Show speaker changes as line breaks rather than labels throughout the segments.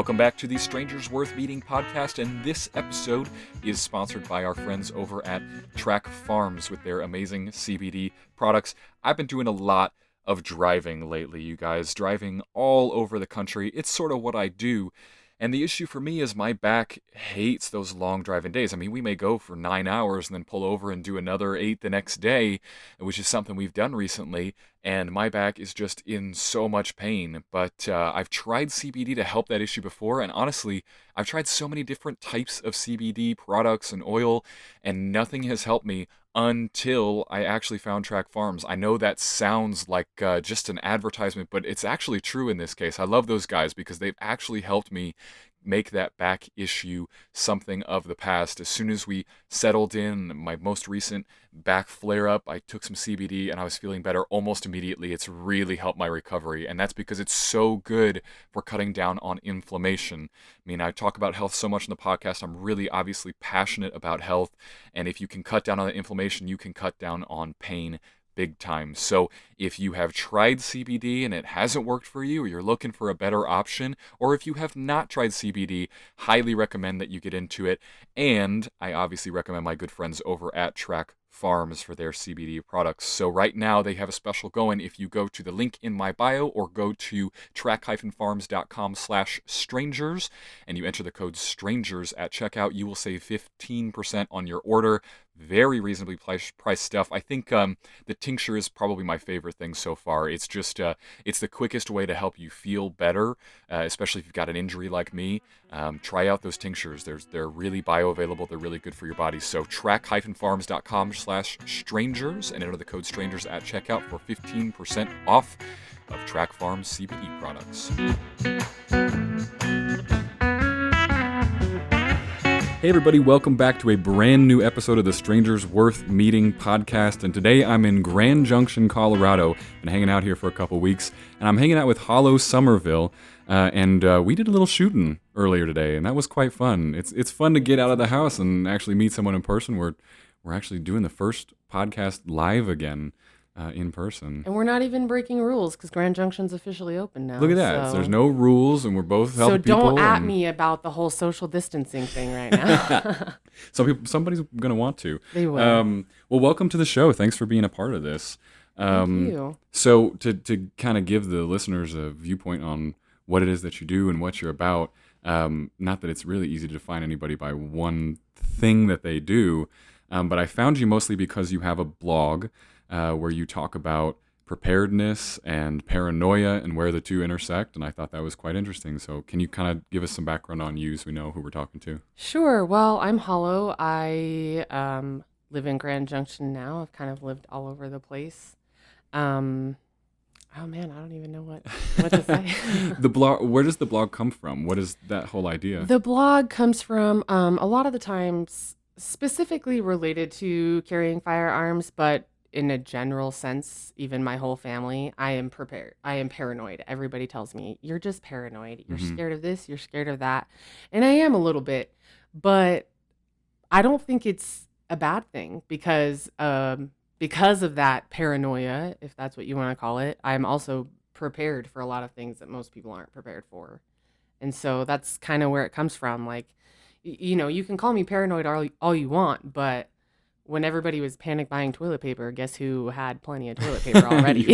Welcome back to the Strangers Worth Meeting podcast, and this episode is sponsored by our friends over at Track Farms with their amazing CBD products. I've been doing a lot of driving lately, you guys, driving all over the country. It's sort of what I do. And the issue for me is my back hates those long driving days. I mean, we may go for 9 hours and then pull over and do another 8 the next day, which is something we've done recently. And my back is just in so much pain. But I've tried CBD to help that issue before. And honestly, I've tried so many different types of CBD products and oil, and nothing has helped me until I actually found Track Farms. I know that sounds like just an advertisement, but it's actually true in this case. I love those guys because they've actually helped me make that back issue something of the past. As soon as we settled in, my most recent back flare-up, I took some CBD and I was feeling better almost immediately. It's really helped my recovery, and that's because it's so good for cutting down on inflammation. I mean, I talk about health so much in the podcast. I'm really obviously passionate about health, and if you can cut down on the inflammation, you can cut down on pain big time. So if you have tried CBD and it hasn't worked for you, or you're looking for a better option, or if you have not tried CBD, highly recommend that you get into it. And I obviously recommend my good friends over at Track Farms for their CBD products. So right now they have a special going. If you go to the link in my bio or go to track-farms.com/strangers and you enter the code strangers at checkout, you will save 15% on your order. Very reasonably priced stuff. I think the tincture is probably my favorite thing so far. It's just it's the quickest way to help you feel better, especially if you've got an injury like me. Try out those tinctures. They're really bioavailable. They're really good for your body. So track-farms.com/strangers and enter the code strangers at checkout for 15% off of Track Farms CBD products. Hey everybody, welcome back to a brand new episode of the Strangers Worth Meeting podcast, and today I'm in Junction, Colorado. Been hanging out here for a couple weeks, and I'm hanging out with Hollo, Sommerville, and we did a little shooting earlier today, and that was quite fun. It's fun to get out of the house and actually meet someone in person. We're actually doing the first podcast live again. In person.
And we're not even breaking rules because Grand Junction's officially open now.
Look at that. So there's no rules and we're both healthy people.
So don't at me about the whole social distancing thing right now.
Somebody's going to want to.
They will.
Well, welcome to the show. Thanks for being a part of this.
Thank you.
So to kind of give the listeners a viewpoint on what it is that you do and what you're about, not that it's really easy to define anybody by one thing that they do, but I found you mostly because you have a blog where you talk about preparedness and paranoia and where the two intersect, and I thought that was quite interesting. So can you kind of give us some background on you so we know who we're talking to?
Sure. Well, I'm Hollo. I live in Grand Junction now. I've kind of lived all over the place. Oh man, I don't even know what to say.
The blog, where does the blog come from? What is that whole idea?
The blog comes from a lot of the times specifically related to carrying firearms, but in a general sense, even my whole family, I am prepared. I am paranoid. Everybody tells me, you're just paranoid. You're scared of this. You're scared of that. And I am a little bit, but I don't think it's a bad thing because of that paranoia, if that's what you want to call it. I'm also prepared for a lot of things that most people aren't prepared for. And so that's kind of where it comes from. Like, you can call me paranoid all you want, but when everybody was panic buying toilet paper, guess who had plenty of toilet paper already?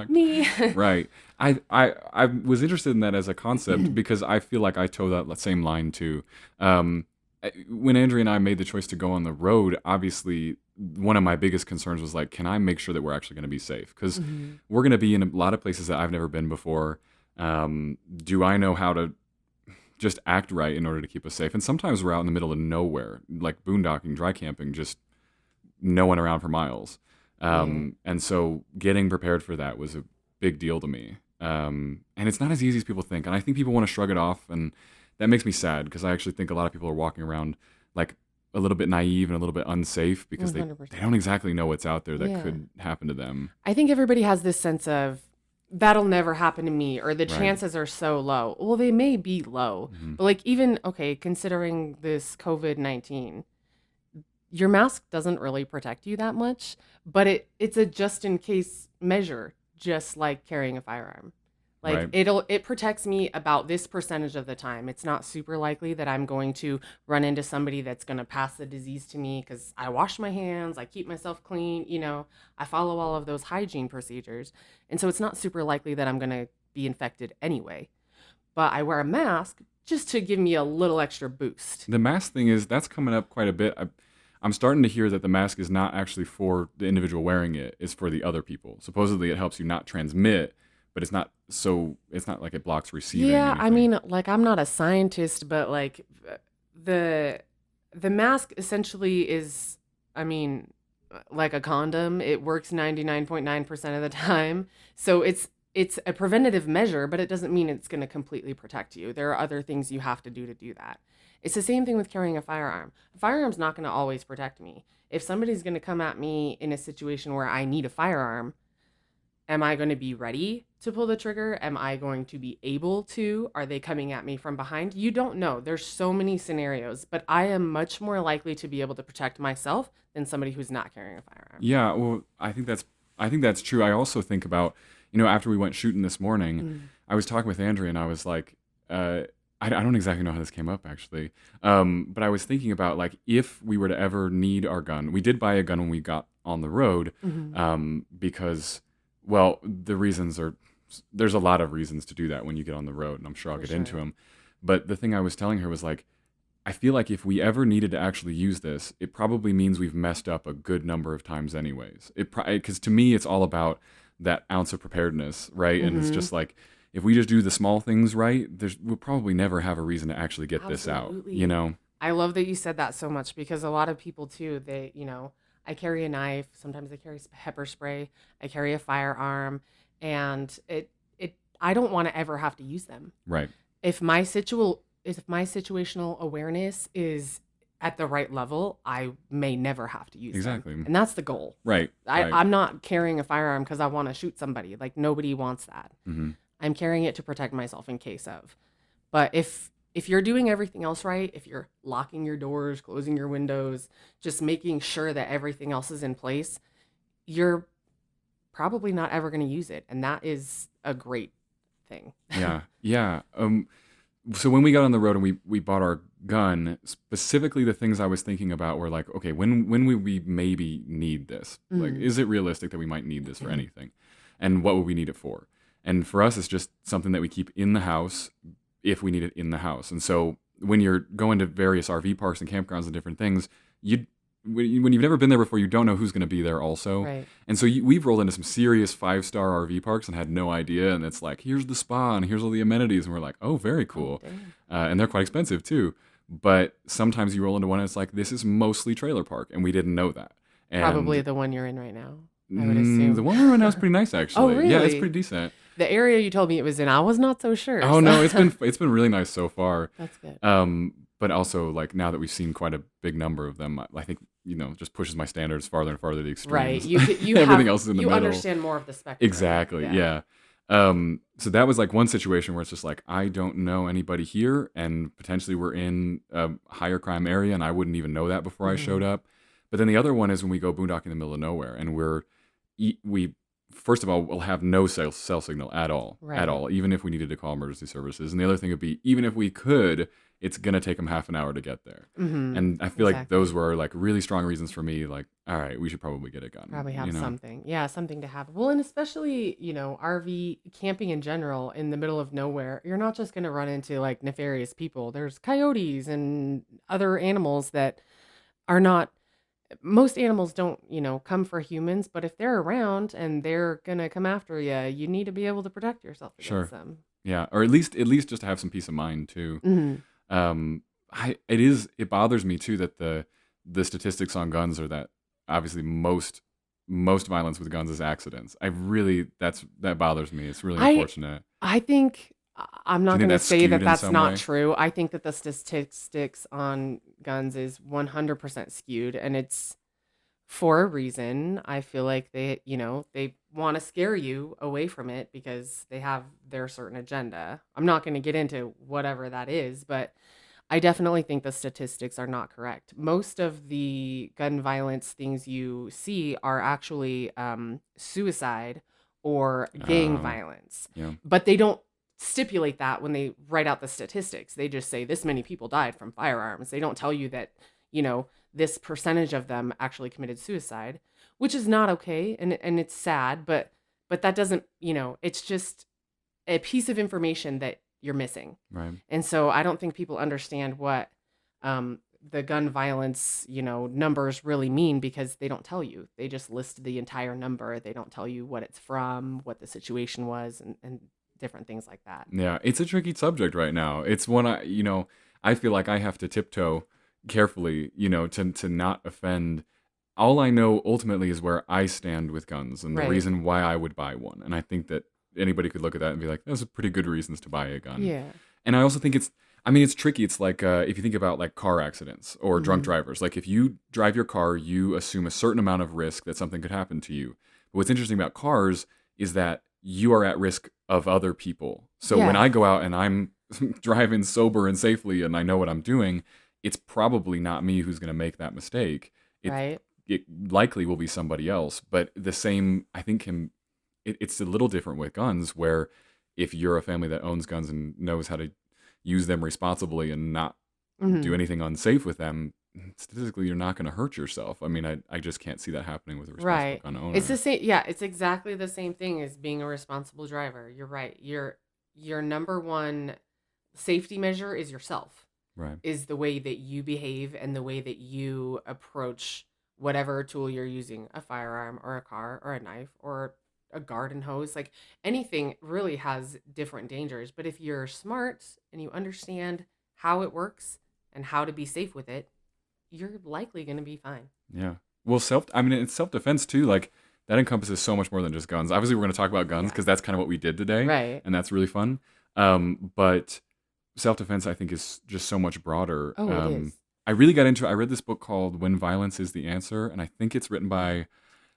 Me.
Right. I was interested in that as a concept because I feel like I toe that same line too. When Andrea and I made the choice to go on the road, obviously one of my biggest concerns was like, can I make sure that we're actually going to be safe? Because we're going to be in a lot of places that I've never been before. Do I know how to just act right in order to keep us safe? And sometimes we're out in the middle of nowhere, like boondocking, dry camping, just no one around for miles. And so getting prepared for that was a big deal to me. And it's not as easy as people think. And I think people want to shrug it off. And that makes me sad because I actually think a lot of people are walking around like a little bit naive and a little bit unsafe because they don't exactly know what's out there that could happen to them.
I think everybody has this sense of that'll never happen to me, or the chances are so low. Well, they may be low, but like even, considering this COVID-19, your mask doesn't really protect you that much, but it's a just in case measure, just like carrying a firearm, Like
Right.
it protects me about this percentage of the time. It's not super likely that I'm going to run into somebody that's going to pass the disease to me because I wash my hands, I keep myself clean, I follow all of those hygiene procedures. And so it's not super likely that I'm going to be infected anyway. But I wear a mask just to give me a little extra boost.
The mask thing that's coming up quite a bit. I'm starting to hear that the mask is not actually for the individual wearing it; it's for the other people. Supposedly, it helps you not transmit, but it's not like it blocks receiving
Yeah, I
anything.
mean, like I'm not a scientist, but like the the mask essentially is, I mean, like a condom. It works 99.9% of the time. So it's a preventative measure, but it doesn't mean it's going to completely protect you. There are other things you have to do that. It's the same thing with carrying a firearm. A firearm's not going to always protect me. If somebody's going to come at me in a situation where I need a firearm, am I going to be ready to pull the trigger? Am I going to be able to? Are they coming at me from behind? You don't know. There's so many scenarios, but I am much more likely to be able to protect myself than somebody who's not carrying a firearm.
Yeah, well, I think that's true. I also think about, after we went shooting this morning,
Mm.
I was talking with Andrea and I was like, I don't exactly know how this came up actually, but I was thinking about like if we were to ever need our gun. We did buy a gun when we got on the road,
Mhm.
because, well, there's a lot of reasons to do that when you get on the road, and I'm sure I'll
For
get into
sure.
them. But the thing I was telling her was like, I feel like if we ever needed to actually use this, it probably means we've messed up a good number of times anyways. Because to me, it's all about that ounce of preparedness, right? And it's
Mhm.
just like if we just do the small things right, we'll probably never have a reason to actually get this out, you
Absolutely.
know?
I love that you said that so much because a lot of people too, I carry a knife, sometimes I carry pepper spray, I carry a firearm, and I don't want to ever have to use them.
Right.
If my situational awareness is at the right level, I may never have to use them.
Exactly.
And that's the goal.
Right. Right.
I'm not carrying a firearm because I want to shoot somebody. Like nobody wants that.
Hmm.
I'm carrying it to protect myself in case of. But if you're doing everything else right, if you're locking your doors, closing your windows, just making sure that everything else is in place, you're probably not ever going to use it, and that is a great thing.
Yeah. Yeah. So when we got on the road and we bought our gun, specifically the things I was thinking about were like, okay, when would we maybe need this? Like,
Mm.
is it realistic that we might need this for anything? And what would we need it for? And for us, it's just something that we keep in the house if we need it in the house. And so when you're going to various RV parks and campgrounds and different things, you when you've never been there before, you don't know who's going to be there also.
Right.
And so we've rolled into some serious 5-star RV parks and had no idea. And it's like, here's the spa and here's all the amenities. And we're like, oh, very
Oh,
cool.
dang.
And they're quite expensive too. But sometimes you roll into one and it's like, this is mostly trailer park. And we didn't know that.
Probably
And
the one you're in right now, I would assume.
the one we were in now is pretty nice,
Oh,
actually. Yeah, it's
really?
pretty decent.
The area you told me it was in, I was not so sure.
Oh no,
So
it's been really nice so far.
that's good.
But also like now that we've seen quite a big number of them, I think just pushes my standards farther and farther to the
Right.
extremes.
You
Everything
have
else is in the
you
middle.
understand more of the spectrum.
Exactly.
Yeah.
Yeah. So that was like one situation where it's just like I don't know anybody here, and potentially we're in a higher crime area, and I wouldn't even know that before I
Hmm.
showed up. But then the other one is when we go boondocking in the middle of nowhere, and we first of all will have no cell signal at all,
Right.
even if we needed to call emergency services. And the other thing would be even if we could, it's gonna take them half an hour to get there.
Hmm.
And I feel like those
Exactly.
were like really strong reasons for me. Like, all right, we should probably get a gun.
Probably
You
have
know?
something. Yeah, something to have. Well, and especially, RV camping in general in the middle of nowhere, you're not just going to run into like nefarious people. There's coyotes and other animals that are not, most animals don't, come for humans, but if they're around and they're going to come after you, you need to be able to protect yourself against
Sure.
them.
Yeah, or at least just to have some peace of mind too.
Hmm.
It bothers me too that the statistics on guns are that obviously most violence with guns is accidents. That bothers me. It's really
I
unfortunate.
I think I'm
Do you
not
think
going to
that's
say that
skewed in
that's
some
not
way?
true. I think that the statistics on guns is 100% skewed, and it's for a reason. I feel like they want to scare you away from it because they have their certain agenda. I'm not going to get into whatever that is, but I definitely think the statistics are not correct. Most of the gun violence things you see are actually suicide or gang violence.
Yeah.
But they don't stipulate that when they write out the statistics. They just say this many people died from firearms. They don't tell you that, this percentage of them actually committed suicide, which is not okay, and it's sad, but that doesn't, it's just a piece of information that you're missing.
Right.
And so I don't think people understand what the gun violence, numbers really mean, because they don't tell you. They just list the entire number. They don't tell you what it's from, what the situation was, and different things like that.
Yeah, it's a tricky subject right now. It's one I feel like I have to tiptoe carefully, to not offend. All I know ultimately is where I stand with guns and the
Right.
reason why I would buy one. And I think that anybody could look at that and be like, those are pretty good reasons to buy a gun.
Yeah.
And I also think it's tricky. It's like if you think about like car accidents or drunk drivers, like if you drive your car, you assume a certain amount of risk that something could happen to you. But what's interesting about cars is that you are at risk of other people. So when
Yeah.
I go out and I'm driving sober and safely and I know what I'm doing, it's probably not me who's going to make that mistake.
Right.
It likely will be somebody else. But the same, I think, it's a little different with guns, where if you're a family that owns guns and knows how to use them responsibly and not do anything unsafe with them, statistically, you're not going to hurt yourself. I mean, I just can't see that happening with a responsible
Right.
gun owner.
It's the same. Yeah, it's exactly the same thing as being a responsible driver. You're right. Your number one safety measure is yourself.
Right.
Is the way that you behave and the way that you approach whatever tool you're using, a firearm or a car or a knife or a garden hose. Like, anything really has different dangers. But if you're smart and you understand how it works and how to be safe with it, you're likely going to be fine.
Yeah. Well, it's self-defense too. Like, that encompasses so much more than just guns. Obviously, we're going to talk about guns because that's kind of what we did today.
Right.
And that's really fun. But self-defense, I think, is just so much broader.
Oh, it is.
I read this book called When Violence is the Answer, and I think it's written by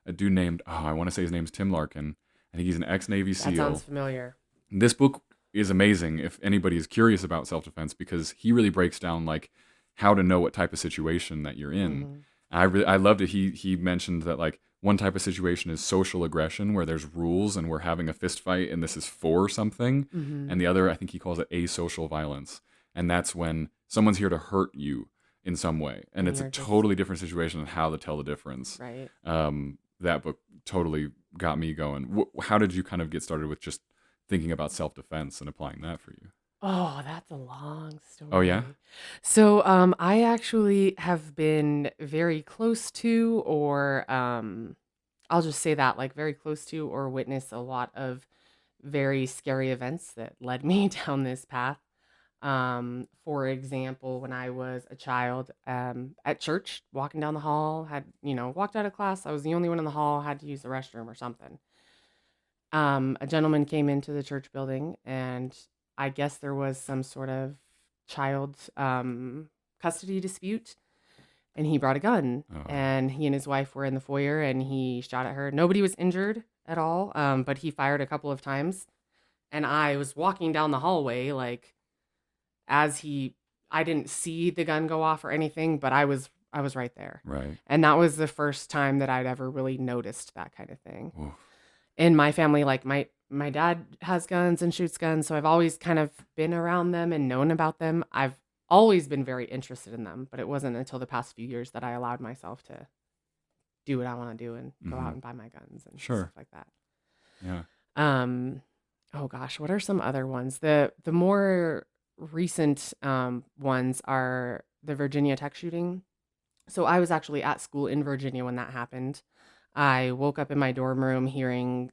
a dude named, I want to say his name's Tim Larkin. I think he's an ex-Navy SEAL.
That sounds familiar.
This book is amazing if anybody is curious about self-defense, because he really breaks down like how to know what type of situation that you're in. I loved it. He mentioned that like one type of situation is social aggression, where there's rules and we're having a fist fight and this is for something. And the other, I think he calls it asocial violence. And that's when someone's here to hurt you in some way. And it's a totally different situation on how to tell the difference.
Right.
That book totally got me going. How did you kind of get started with just thinking about self-defense and applying that for you?
Oh, that's a long story.
Oh, yeah?
So, I actually have been very close to, or I'll just say that, like, very close to, or witnessed a lot of very scary events that led me down this path. For example, when I was a child, at church, walking down the hall, walked out of class. I was the only one in the hall, had to use the restroom or something. A gentleman came into the church building, and I guess there was some sort of child custody dispute, and he brought a gun. And he and his wife were in the foyer, and he shot at her. Nobody was injured at all, but he fired a couple of times. And I was walking down the hallway, like, I didn't see the gun go off or anything, but I was right there.
Right.
And that was the first time that I'd ever really noticed that kind of thing.
Oof.
In my family, like, my dad has guns and shoots guns, so I've always kind of been around them and known about them. I've always been very interested in them, but it wasn't until the past few years that I allowed myself to do what I want to do and go out and buy my guns and stuff like that.
Yeah.
Oh gosh, what are some other ones? The more recent ones are the Virginia Tech shooting. So I was actually at school in Virginia when that happened. I woke up in my dorm room hearing,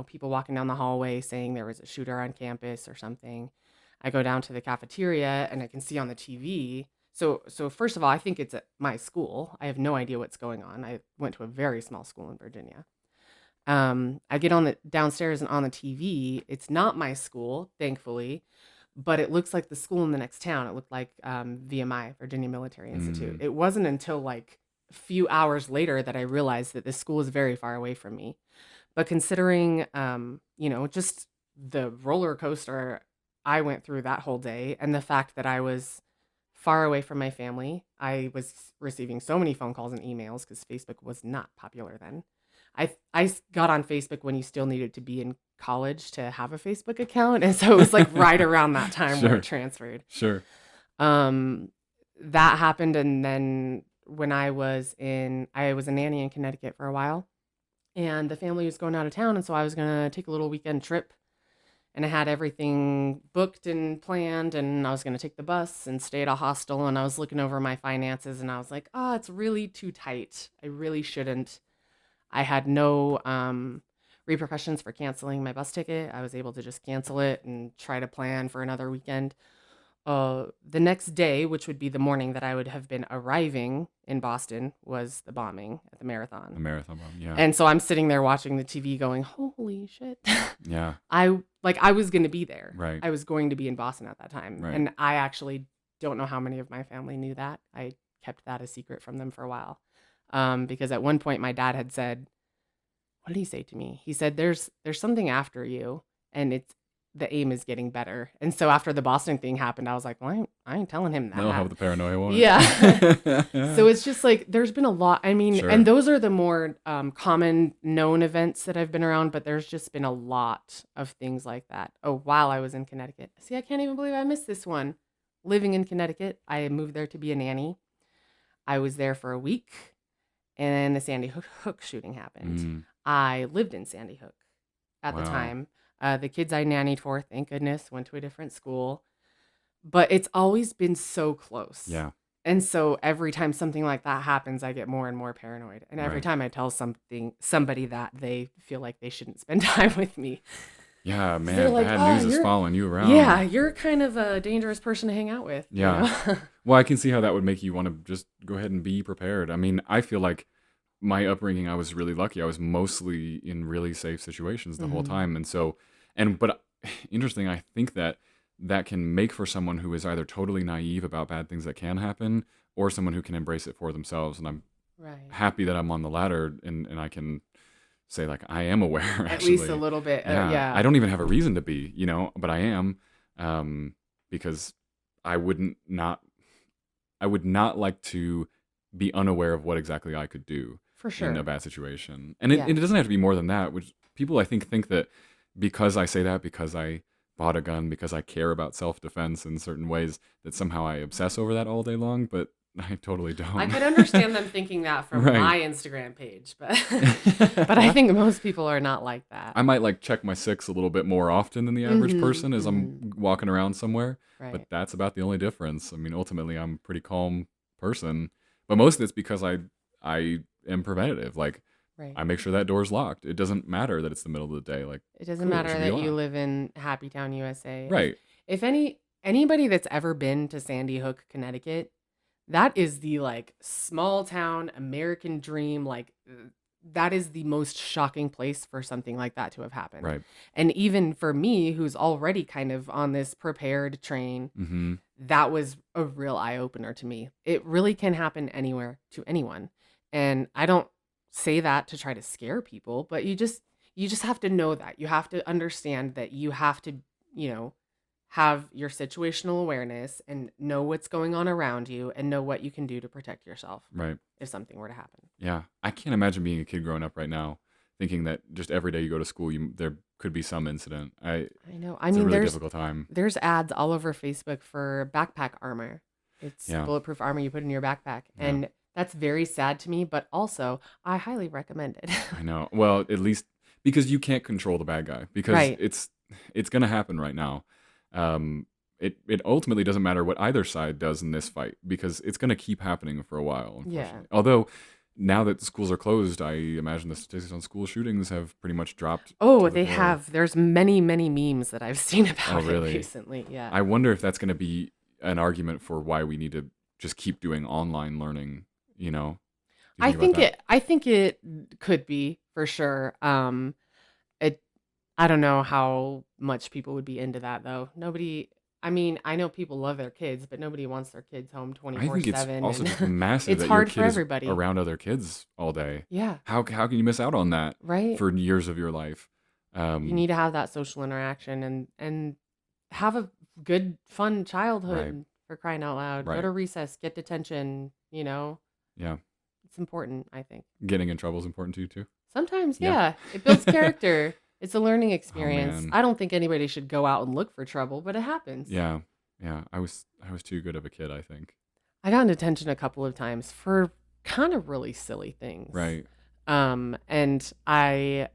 people walking down the hallway saying there was a shooter on campus or something. I go down to the cafeteria and I can see on the TV. So first of all, I think it's at my school. I have no idea what's going on. I went to a very small school in Virginia. I get on the downstairs and on the TV. It's not my school, thankfully, but it looks like the school in the next town. It looked like VMI, Virginia Military Institute. It wasn't until like a few hours later that I realized that this school is very far away from me. But considering, just the roller coaster I went through that whole day, and the fact that I was far away from my family, I was receiving so many phone calls and emails because Facebook was not popular then. I got on Facebook when you still needed to be in college to have a Facebook account, and so it was like right around that time where
Sure.
it transferred.
Sure.
Um, that happened, and then when I was a nanny in Connecticut for a while, and the family was going out of town, and so I was gonna take a little weekend trip, and I had everything booked and planned, and I was gonna take the bus and stay at a hostel, and I was looking over my finances, and I was like, oh, it's really too tight. I really shouldn't. I had no repercussions for canceling my bus ticket. I was able to just cancel it and try to plan for another weekend. The next day, which would be the morning that I would have been arriving in Boston, was the bombing at the
The
marathon.
marathon bomb. Yeah.
And so I'm sitting there watching the TV going, holy shit.
Yeah.
I was going to be there.
Right.
I was going to be in Boston at that time.
Right.
And I actually don't know how many of my family knew that. I kept that a secret from them for a while. Because at one point my dad had said, what did he say to me? He said, there's something after you, and the aim is getting better. And so after the Boston thing happened, I was like, well, I ain't telling him that.
They'll have the paranoia, won't it?
Yeah. So it's just like, there's been a lot. I mean,
Sure.
and those are the more common known events that I've been around, but there's just been a lot of things like that. Oh, while I was in Connecticut. See, I can't even believe I missed this one. Living in Connecticut, I moved there to be a nanny. I was there for a week, and then the Sandy Hook shooting happened.
Mm.
I lived in Sandy Hook at the
Wow.
time. The kids I nannied for, thank goodness, went to a different school. But it's always been so close.
Yeah.
And so every time something like that happens, I get more and more paranoid. And every
Right.
time I tell somebody that, they feel like they shouldn't spend time with me.
Yeah,
They're
man.
like,
Bad
"Oh,
news is
you're
following you around.
yeah, you're kind of a dangerous person to hang out with." you
Yeah.
know?
Well, I can see how that would make you want to just go ahead and be prepared. I mean, I feel like my upbringing, I was really lucky. I was mostly in really safe situations the whole
Mhm.
time. But interesting, I think that can make for someone who is either totally naive about bad things that can happen, or someone who can embrace it for themselves. And I'm
Right.
happy that I'm on the latter, and I can say, like, I am aware,
At least a
actually.
little bit.
Yeah.
Yeah.
I don't even have a reason to be, but I am, because I would not like to be unaware of what exactly I could do
For
in
sure.
a bad situation. And it
Yeah.
doesn't have to be more than that, which people, I think that because I say that, because I bought a gun, because I care about self-defense in certain ways, that somehow I obsess over that all day long, but I totally
I
don't.
could understand them thinking that from
Right.
my Instagram page, but but I think most people are not like that.
I might like check my six a little bit more often than the average
Mhm,
person as
mhm.
I'm walking around somewhere,
Right.
but that's about the only difference. I mean, ultimately, I'm a pretty calm person, but most of it's because I am preventative. Like,
Right.
I make sure that door's locked. It doesn't matter that it's the middle of the day. Like,
It doesn't
cool, it
matter
should be
that you
locked.
live in Happy Town, USA.
Right.
If anybody that's ever been to Sandy Hook, Connecticut, that is the like small town American dream. Like that is the most shocking place for something like that to have happened.
Right.
And even for me, who's already kind of on this prepared train,
Mm-hmm.
that was a real eye opener to me. It really can happen anywhere to anyone. And I don't say that to try to scare people, but you just have to know that. You have to understand that you have to, have your situational awareness and know what's going on around you and know what you can do to protect yourself
Right.
if something were to happen.
Yeah. I can't imagine being a kid growing up right now, thinking that just every day you go to school, there could be some incident.
I know. I
It's a
mean,
really difficult time.
there's ads all over Facebook for backpack armor. It's
Yeah.
bulletproof armor you put in your backpack.
Yeah.
And that's very sad to me, but also I highly recommend it.
I know. Well, at least because you can't control the bad guy, because
Right.
it's going to happen right now. It ultimately doesn't matter what either side does in this fight, because it's going to keep happening for a while,
Yeah.
unfortunately. Although now that the schools are closed, I imagine the statistics on school shootings have pretty much dropped.
Oh,
to the
they
floor.
have. There's many, many memes that I've seen about
really?
it recently. Yeah.
I wonder if that's going to be an argument for why we need to just keep doing online learning. Do you
I
think about that?
I think it could be for sure. I don't know how much people would be into that though. I mean, I know people love their kids, but nobody wants their kids home
I think it's
24/7.
also just
And
massive
it's
that your
hard for
kid is
everybody.
around other kids all day.
Yeah,
How can you miss out on that
right.
for years of your life?
You need to have that social interaction and have a good, fun
Right.
childhood, for crying out loud. Go
Right.
to recess, get detention,
Yeah.
It's important, I think.
Getting in trouble is important to you too.
Sometimes,
Yeah.
yeah. It builds character. It's a learning experience.
Man.
I don't think anybody should go out and look for trouble, but it happens.
Yeah. Yeah. I was too good of a kid, I think.
I got in detention a couple of times for kind of really silly things.
Right.
And I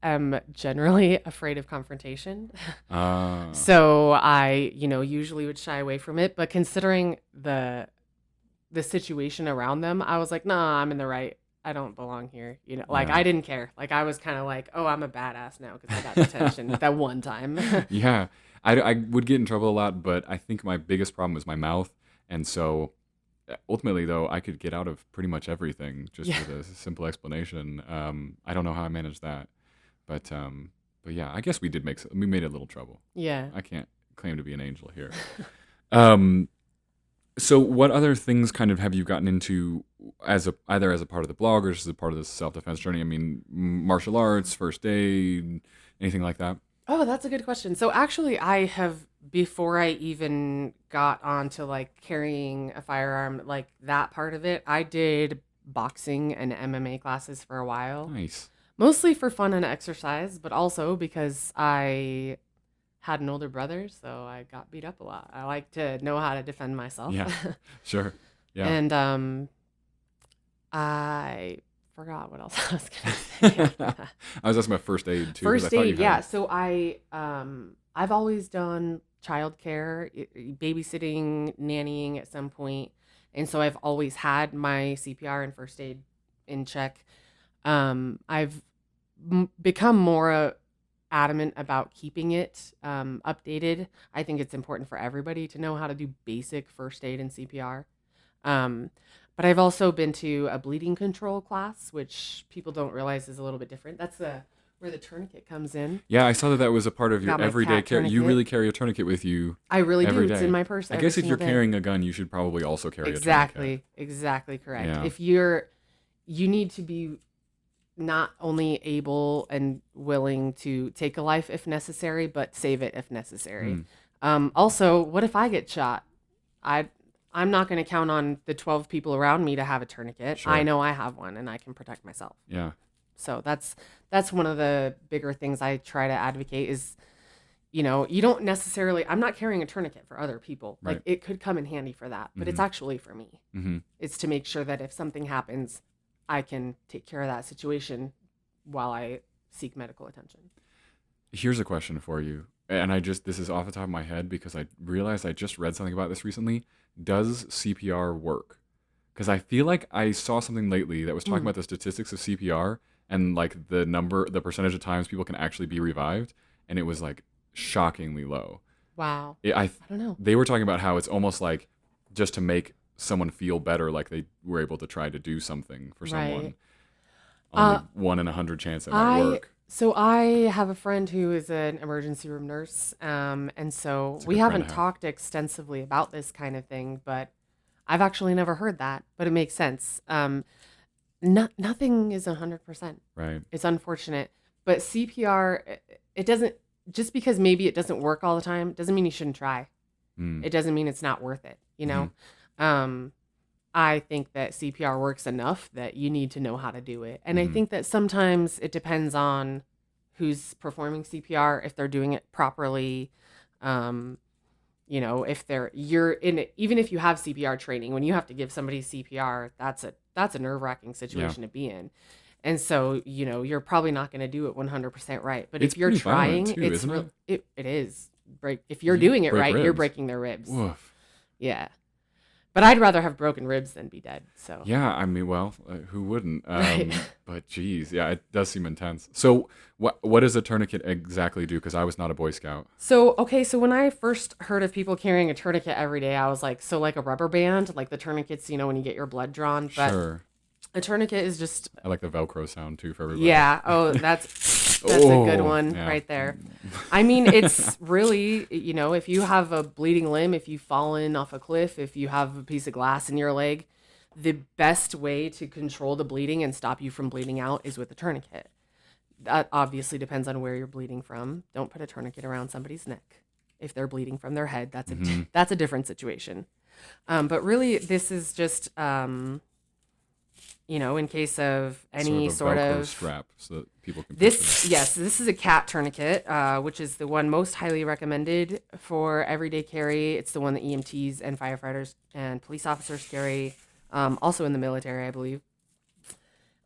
am generally afraid of confrontation.
Ah.
So I, usually would shy away from it. But considering the situation around them, I was like, nah, I'm in the right. I don't belong here. Like
Yeah.
I didn't care. Like I was kind of like, oh, I'm a badass now because I got detention that one time.
Yeah. I would get in trouble a lot, but I think my biggest problem was my mouth. And so ultimately, though, I could get out of pretty much everything just
Yeah.
with a simple explanation. I don't know how I managed that. But yeah, I guess we made a little trouble.
Yeah.
I can't claim to be an angel here. Um, so what other things kind of have you gotten into either as a part of the blog or just as a part of the self-defense journey? I mean, martial arts, first aid, anything like that?
Oh, that's a good question. So actually, I have, before I even got onto like carrying a firearm, like that part of it, I did boxing and MMA classes for a while.
Nice.
Mostly for fun and exercise, but also because I had an older brother, so I got beat up a lot. I like to know how to defend myself.
Yeah. Sure. Yeah.
And I forgot what else I was gonna say.
I was asking about first aid too. 'Cause I
First
thought you
aid,
had
yeah.
it.
So I've always done childcare, babysitting, nannying at some point, and so I've always had my CPR and first aid in check. I've become more adamant about keeping it updated. I think it's important for everybody to know how to do basic first aid and CPR. But I've also been to a bleeding control class, which people don't realize is a little bit different. That's where the tourniquet comes in.
Yeah, I saw that was a part of your
Got my
everyday
cat
care. You
tourniquet.
really carry a tourniquet with you
I really
every
do. It's
day.
in my purse.
I
every
guess if you're
single day.
carrying a gun, you should probably also carry a tourniquet.
Exactly correct.
Yeah.
If you need to be not only able and willing to take a life if necessary, but save it if necessary. Also, what if I get shot? I'm not going to count on the 12 people around me to have a tourniquet.
Sure.
I know I have one and I can protect myself.
Yeah.
So that's one of the bigger things I try to advocate is, you don't necessarily, I'm not carrying a tourniquet for other people.
Right.
Like it could come in handy for that, but it's actually for me.
Mm-hmm.
It's to make sure that if something happens, I can take care of that situation while I seek medical attention.
Here's a question for you. And this is off the top of my head because I realized I just read something about this recently. Does CPR work? Because I feel like I saw something lately that was talking about the statistics of CPR and like the percentage of times people can actually be revived. And it was like shockingly low.
Wow.
I
don't know.
They were talking about how it's almost like just to make someone feel better, like they were able to try to do something for someone.
Right.
On the 1 in 100 chance that might work.
So I have a friend who is an emergency room nurse, and so
a
we
good friend
haven't
to have.
talked extensively about this kind of thing, but I've actually never heard that, but it makes sense. Nothing is 100%.
Right.
It's unfortunate, but CPR, it doesn't, just because maybe it doesn't work all the time, doesn't mean you shouldn't try. It doesn't mean it's not worth it, I think that CPR works enough that you need to know how to do it. And I think that sometimes it depends on who's performing CPR, if they're doing it properly. If you're in it, even if you have CPR training, when you have to give somebody CPR, that's a nerve-wracking situation to be in. And so, you're probably not going to do it 100% right. But
It's
if you're
pretty violent
trying,
too,
it's
isn't it?
It is. If you're doing it
break
right, you're
ribs.
breaking their ribs.
Woof.
Yeah. But I'd rather have broken ribs than be dead. So
Yeah, I mean, well, who wouldn't?
Right.
But geez, yeah, it does seem intense. So what does a tourniquet exactly do? Because I was not a Boy Scout.
So when I first heard of people carrying a tourniquet every day, I was like, so like a rubber band, like the tourniquets, when you get your blood drawn. But
Sure.
a tourniquet is just,
I like the Velcro sound too for everybody.
yeah. Oh, that's a good one
yeah.
right there. I mean, it's really, if you have a bleeding limb, if you've fallen off a cliff, if you have a piece of glass in your leg, the best way to control the bleeding and stop you from bleeding out is with a tourniquet. That obviously depends on where you're bleeding from. Don't put a tourniquet around somebody's neck. If they're bleeding from their head, that's a different situation. But really, this is just in case of
Sort
any
of a
sort
Velcro
of
strap so that people can picture
this. Yes, this is a cat tourniquet, which is the one most highly recommended for everyday carry. It's the one that EMTs and firefighters and police officers carry, also in the military, I believe.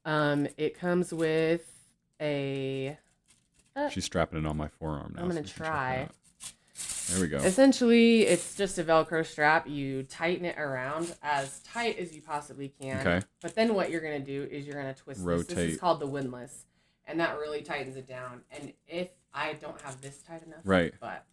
It comes with a.
She's strapping it on my forearm now.
I'm gonna
so we can check
try.
that out. There we go.
Essentially, it's just a Velcro strap. You tighten it around as tight as you possibly can.
Okay.
But then what you're going to do is you're going to twist
Rotate.
This is called the windlass. And that really tightens it down. And if I don't have this tight enough.
Right.
But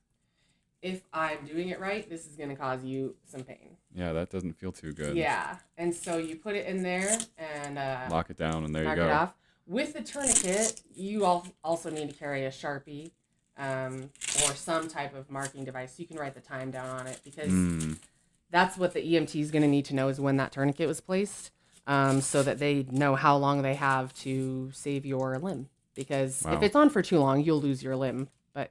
if I'm doing it right, this is going to cause you some pain.
Yeah, that doesn't feel too good.
Yeah. And so you put it in there and
lock it down, and there you
knock
go.
it off. With the tourniquet, you also need to carry a Sharpie. Or some type of marking device. You can write the time down on it because that's what the EMT is going to need to know is when that tourniquet was placed, so that they know how long they have to save your limb. Because if it's on for too long, you'll lose your limb. But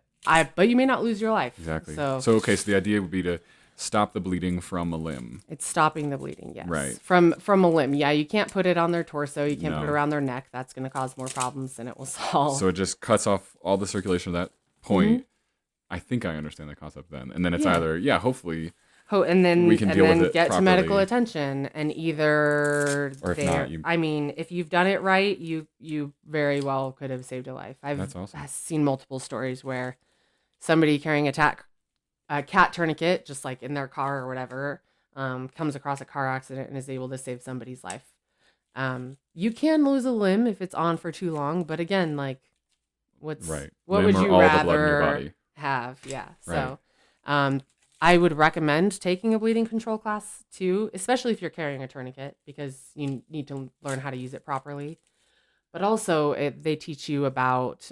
you may not lose your life.
Exactly.
So
the idea would be to stop the bleeding from a limb.
It's stopping the bleeding, yes.
Right.
From a limb. Yeah, you can't put it on their torso. You can't put it around their neck. That's going to cause more problems than it will solve.
So it just cuts off all the circulation of that point. I think I understand the concept then. And then it's either, hopefully
and then
we can deal with it
get
properly.
to medical attention, and either
or if not,
if you've done it right, you very well could have saved a life.
That's awesome.
I've seen multiple stories where somebody carrying a cat tourniquet, just like in their car or whatever, comes across a car accident and is able to save somebody's life. You can lose a limb if it's on for too long, but again, like what
limb
would
or
you
all the blood in your
rather
body.
have? Yeah.
Right.
So, I would recommend taking a bleeding control class too, especially if you're carrying a tourniquet, because you need to learn how to use it properly. But also, they teach you about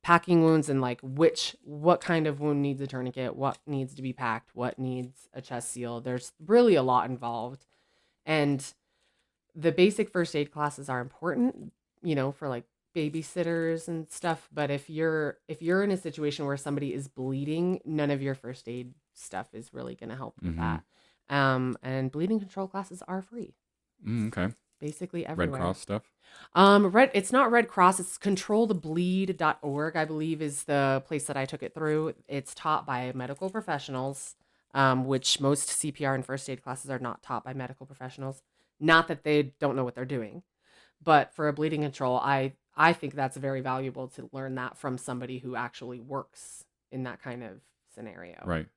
packing wounds and like what kind of wound needs a tourniquet, what needs to be packed, what needs a chest seal. There's really a lot involved, and the basic first aid classes are important, for like babysitters and stuff. But if you're in a situation where somebody is bleeding, none of your first aid stuff is really going to help with that. And bleeding control classes are free.
Okay.
Basically everywhere.
Red Cross stuff?
It's not Red Cross. It's controlthebleed.org, I believe, is the place that I took it through. It's taught by medical professionals, which most CPR and first aid classes are not taught by medical professionals. Not that they don't know what they're doing, but for a bleeding control, I think that's very valuable to learn that from somebody who actually works in that kind of scenario.
Right.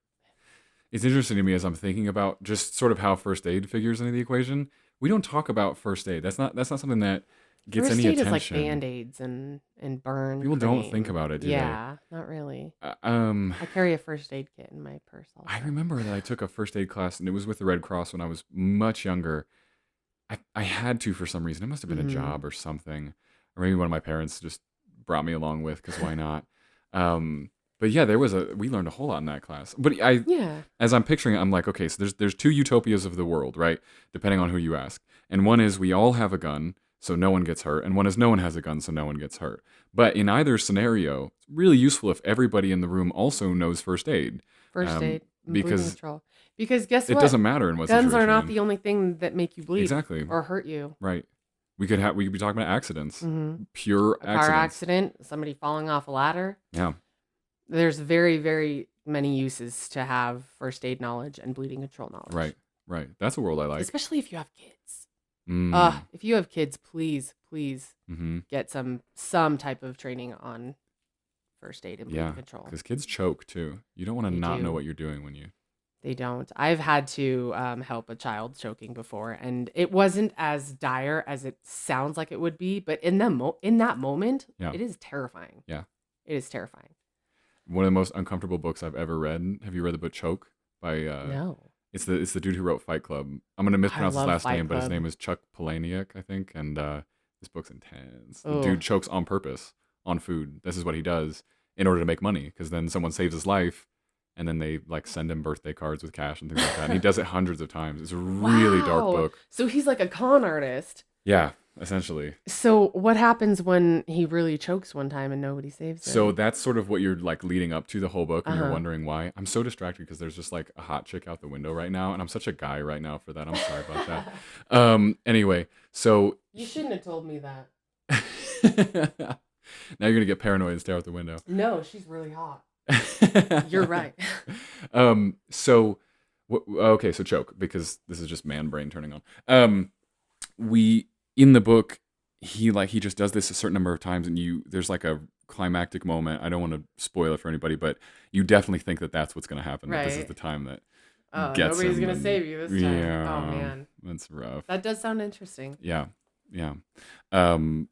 It's interesting to me as I'm thinking about just sort of how first aid figures into the equation. We don't talk about first aid. That's not something that gets
first
any
aid
attention.
is like Band-Aids and burn
People
cream.
don't think about it, do
Yeah, not really.
they?
I carry a first aid kit in my purse also.
I remember that I took a first aid class, and it was with the Red Cross when I was much younger. I had to for some reason. It must have been a job or something. Or maybe one of my parents just brought me along with, because why not? But yeah, we learned a whole lot in that class. But as I'm picturing it, I'm like, okay, so there's two utopias of the world, right? Depending on who you ask. And one is we all have a gun, so no one gets hurt. And one is no one has a gun, so no one gets hurt. But in either scenario, it's really useful if everybody in the room also knows first aid.
First aid.
Because
guess what?
It doesn't matter in what
Guns
situation
are not
you're in.
the only thing that make you bleed.
Exactly.
Or hurt you.
Right. We could be talking about accidents. Pure accidents.
Car accident, somebody falling off a ladder.
Yeah.
There's very, very many uses to have first aid knowledge and bleeding control knowledge.
Right. That's a world I like.
Especially if you have kids.
Mm.
If you have kids, please get some type of training on first aid and bleeding control.
Because kids choke too. You don't want to not know what you're doing when you...
They don't. I've had to help a child choking before, and it wasn't as dire as it sounds like it would be, but in that moment, it is terrifying.
Yeah.
It is terrifying.
One of the most uncomfortable books I've ever read. Have you read the book Choke by
No.
It's the dude who wrote Fight Club. I'm gonna mispronounce his last name, but his
Club.
name is Chuck Palahniuk, I think, and this book's intense.
Oh.
The dude chokes on purpose on food. This is what he does in order to make money, because then someone saves his life, and then they like send him birthday cards with cash and things like that. And he does it hundreds of times. It's a really dark book.
So he's like a con artist.
Yeah. essentially.
So what happens when he really chokes one time and nobody saves
So
him?
that's sort of what you're like leading up to the whole book, and you're
Uh-huh.
wondering why. I'm so distracted because there's just like a hot chick out the window right now, and I'm such a guy right now for that. I'm sorry about that. Anyway, so
You shouldn't have told me that.
now you're gonna get paranoid and stare out the window.
No, she's really hot. You're right.
So, okay, so choke, because this is just man brain turning on. We in the book, he just does this a certain number of times, and there's like a climactic moment. I don't want to spoil it for anybody, but you definitely think that that's what's gonna happen. That this is
Right.
the time that
Oh,
gets
nobody's
him.
gonna
And
save you this time. Oh
yeah,
man,
that's rough.
that does sound interesting.
Yeah, yeah. Um,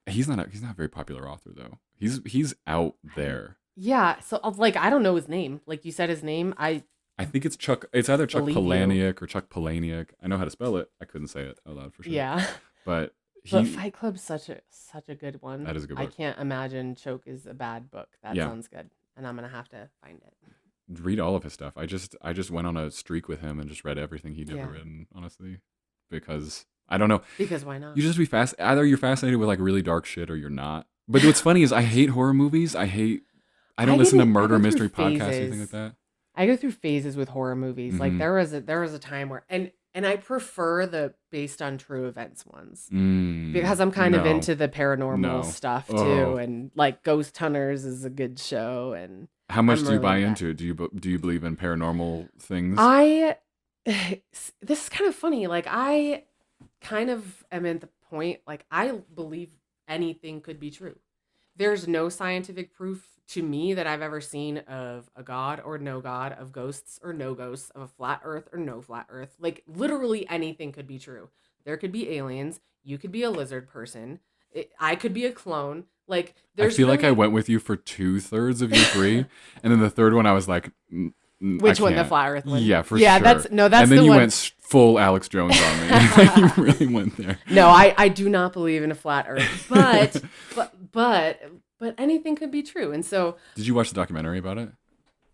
he's not a very popular author though. He's out there.
Yeah. So like, I don't know his name. Like you said his name. I
think it's Chuck. It's either Chuck
believe you.
Palahniuk or Chuck Palahniuk. I know how to spell it. I couldn't say it out loud for sure.
Yeah.
But
But Fight Club's such a good one.
That is a good
I
book.
can't imagine Choke is a bad book. That
Yeah.
sounds good, and I'm gonna have to find it.
Read all of his stuff. I just went on a streak with him and just read everything he'd
Yeah.
ever written, honestly, because I don't know.
Because why not?
You just be either you're fascinated with like really dark shit or you're not. But what's funny is I hate horror movies. I don't listen to murder mystery podcasts or anything like that.
I go through phases with horror movies. Like
Mhm.
there was a time where and I prefer the based on true events ones
Mm,
because I'm kind of
no.
into the paranormal
No.
stuff too,
Oh.
and like Ghost Hunters is a good show. And
How much
I'm
do you
really
buy
into
into? Do you believe in paranormal things?
this is kind of funny. Like I kind of am at the point like I believe anything could be true. There's no scientific proof to me that I've ever seen of a god or no god, of ghosts or no ghosts, of a flat earth or no flat earth. Like literally anything could be true. There could be aliens, you could be a lizard person, I could be a clone. Like
I
there's
feel like I
really-
went with you for 2/3 of your 3, and then the third one I was like,
Which
I
one, the
can't.
flat earth one?
Yeah, for
yeah,
sure.
that's
And then
the
you
one.
went full Alex Jones on me. You really went there.
No, I do not believe in a flat earth, but anything could be true. And so
Did you watch the documentary about it?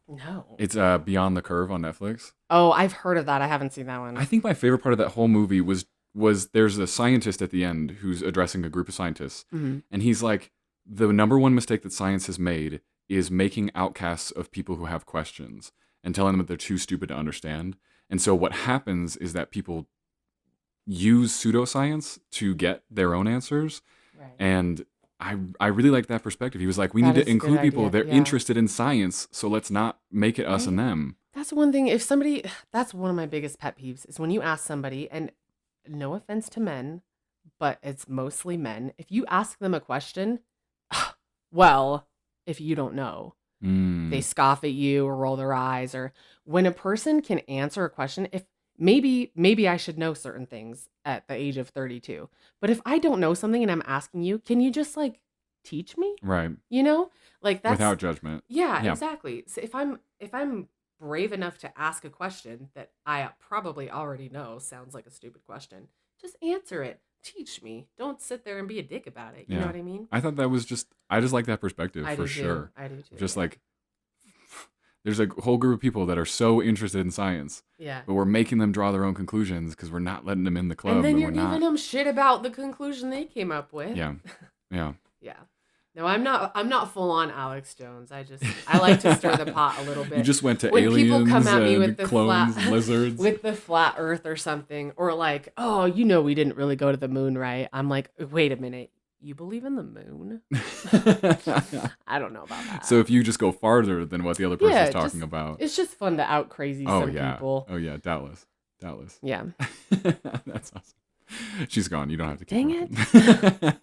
no.
It's Beyond the Curve on Netflix.
Oh, I've heard of that. I haven't seen that one.
I think my favorite part of that whole movie was there's a scientist at the end who's addressing a group of scientists,
Mhm.
and he's like, the number one mistake that science has made is making outcasts of people who have questions and telling them that they're too stupid to understand. And so what happens is that people use pseudoscience to get their own answers.
Right.
And I really like that perspective. He was like, we
That
need
is
to
a good
include people.
idea,
They're
yeah.
interested in science, so let's not make it us and
Right.
them.
That's one thing. If somebody, that's one of my biggest pet peeves is when you ask somebody, and no offense to men, but it's mostly men. If you ask them a question, well, if you don't know,
Mm.
they scoff at you or roll their eyes. Or when a person can answer a question, if maybe I should know certain things at the age of 32, but if I don't know something and I'm asking you, can you just like teach me?
Right.
You know, like that's
Without judgment.
yeah,
Yeah.
exactly. So if I'm brave enough to ask a question that I probably already know sounds like a stupid question, just answer it. Teach me. Don't sit there and be a dick about it. You know
Yeah.
what I mean?
I thought that was I just like that perspective
I
for
do
sure.
too. I do too.
Just
yeah.
like, there's a whole group of people that are so interested in science,
yeah.
but we're making them draw their own conclusions because we're not letting them in the club.
And then
and
you're
we're
giving
not.
them shit about the conclusion they came up with.
Yeah. Yeah.
Yeah. No, I'm not full on Alex Jones. I like to stir the pot a little bit.
You just went to
When people
aliens
come at me
and
with the
clones,
flat-
lizards.
with the flat earth or something, or like, oh, you know, we didn't really go to the moon, right? I'm like, wait a minute, you believe in the moon? I don't know about that.
So if you just go farther than what the other person's
Yeah,
talking
just-
about.
it's just fun to out crazy some people.
Oh yeah, doubtless.
Yeah.
That's awesome. She's gone. You don't have to keep
Dang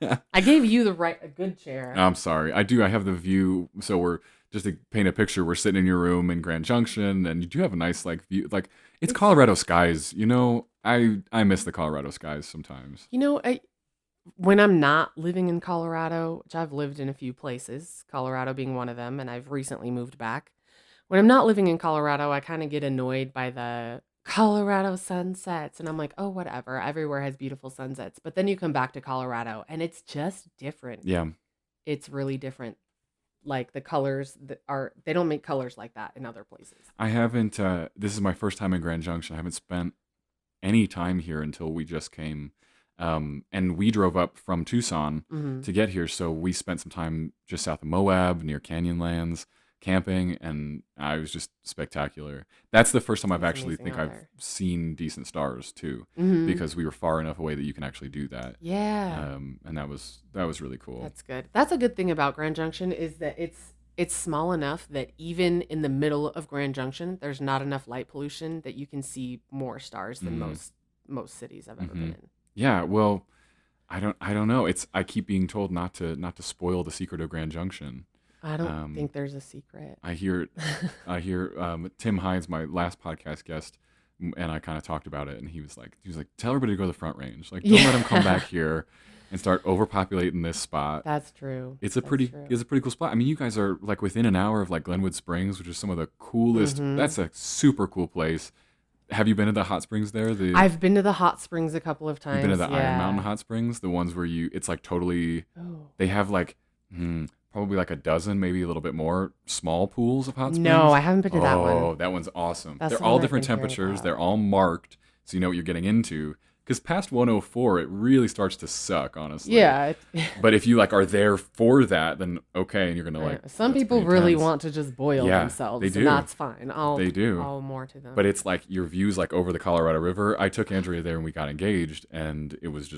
it.
I gave you a good chair.
I'm sorry. I have the view. So we're just to paint a picture. We're sitting in your room in Grand Junction, and you do have a nice like view. Like it's Colorado skies. You know, I miss the Colorado skies sometimes.
You know, when I'm not living in Colorado, which I've lived in a few places, Colorado being one of them, and I've recently moved back. When I'm not living in Colorado, I kind of get annoyed by the Colorado sunsets, and I'm like, oh, whatever. Everywhere has beautiful sunsets. But then you come back to Colorado, and it's just different.
Yeah.
It's really different. Like the colors they don't make colors like that in other places.
I haven't. This is my first time in Grand Junction. I haven't spent any time here until we just came. And we drove up from Tucson
Hmm.
to get here. So we spent some time just south of Moab near Canyonlands camping, and it was just spectacular. That's the first time I've
Seems
actually
amazing
think
out
I've
there.
seen decent stars too,
Hmm.
because we were far enough away that you can actually do that.
Yeah.
And that was really cool.
That's good. That's a good thing about Grand Junction is that it's small enough that even in the middle of Grand Junction, there's not enough light pollution that you can see more stars than
Mm-hmm.
most cities I've ever
Mm-hmm.
been in.
Yeah. Well, I don't know. I keep being told not to spoil the secret of Grand Junction.
I don't
Um,
think there's a secret.
I hear I hear Tim Hines, my last podcast guest, and I kind of talked about it, and he was like, tell everybody to go to the Front Range. Like, don't let them come
Yeah.
back here and start overpopulating this spot.
That's true.
It's a
That's
pretty
true.
it's a pretty cool spot. I mean, you guys are like within an hour of like Glenwood Springs, which is some of the coolest.
Hmm.
That's a super cool place. Have you been to the hot springs there?
I've been to the hot springs a couple of
You've been to
times.
the Iron Mountain
Yeah.
hot springs, the ones where it's like totally.
Oh.
They have like probably like a dozen, maybe a little bit more small pools of hot
No,
springs.
I haven't been to that one.
Oh, that one's awesome.
That's
They're
the
all
one I've
different
been hearing
temperatures.
about.
They're all marked, so you know what you're getting into. Because past 104, it really starts to suck, honestly.
Yeah.
But if you like are there for that, then okay, and you're gonna like.
Some
That's
people
pretty
really
intense.
want to just boil
Yeah,
themselves,
they
and
do.
that's fine.
They do.
I'll more to them.
But it's like your views like over the Colorado River. I took Andrea there and we got engaged, and it was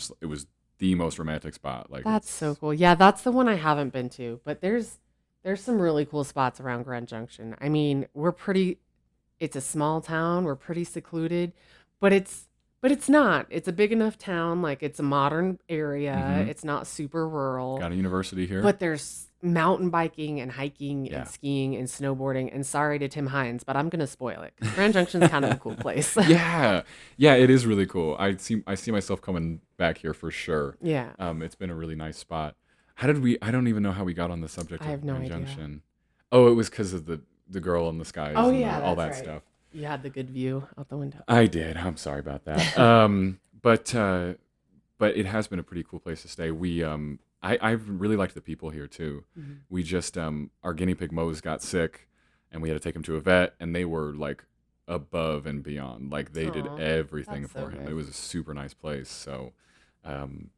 the most romantic spot. Like
That's so cool. Yeah, that's the one I haven't been to, but there's some really cool spots around Grand Junction. I mean, it's a small town, we're pretty secluded, but it's not. It's a big enough town, like it's a modern area.
hmm
It's not super rural,
Got a university here.
but there's mountain biking and hiking
Yeah.
and skiing and snowboarding. And sorry to Tim Hines, but I'm gonna spoil it 'cause Grand Junction's kind of a cool place.
Yeah, yeah, it is really cool. I see myself coming back here for sure.
Yeah,
It's been a really nice spot. How did we? I don't even know how we got on the subject
I
of
have no
Grand
idea.
Junction. Oh, it was because of the girl in the skies
Oh
and
yeah,
all
that's
that
right.
stuff.
You had the good view out the window.
I did. I'm sorry about that. But it has been a pretty cool place to stay. I've really liked the people here too.
Mhm.
We just our guinea pig Mose got sick, and we had to take him to a vet, and they were like above and beyond. Like they did
Aw,
everything
that's
for
so
him.
good.
It was a super nice place. So,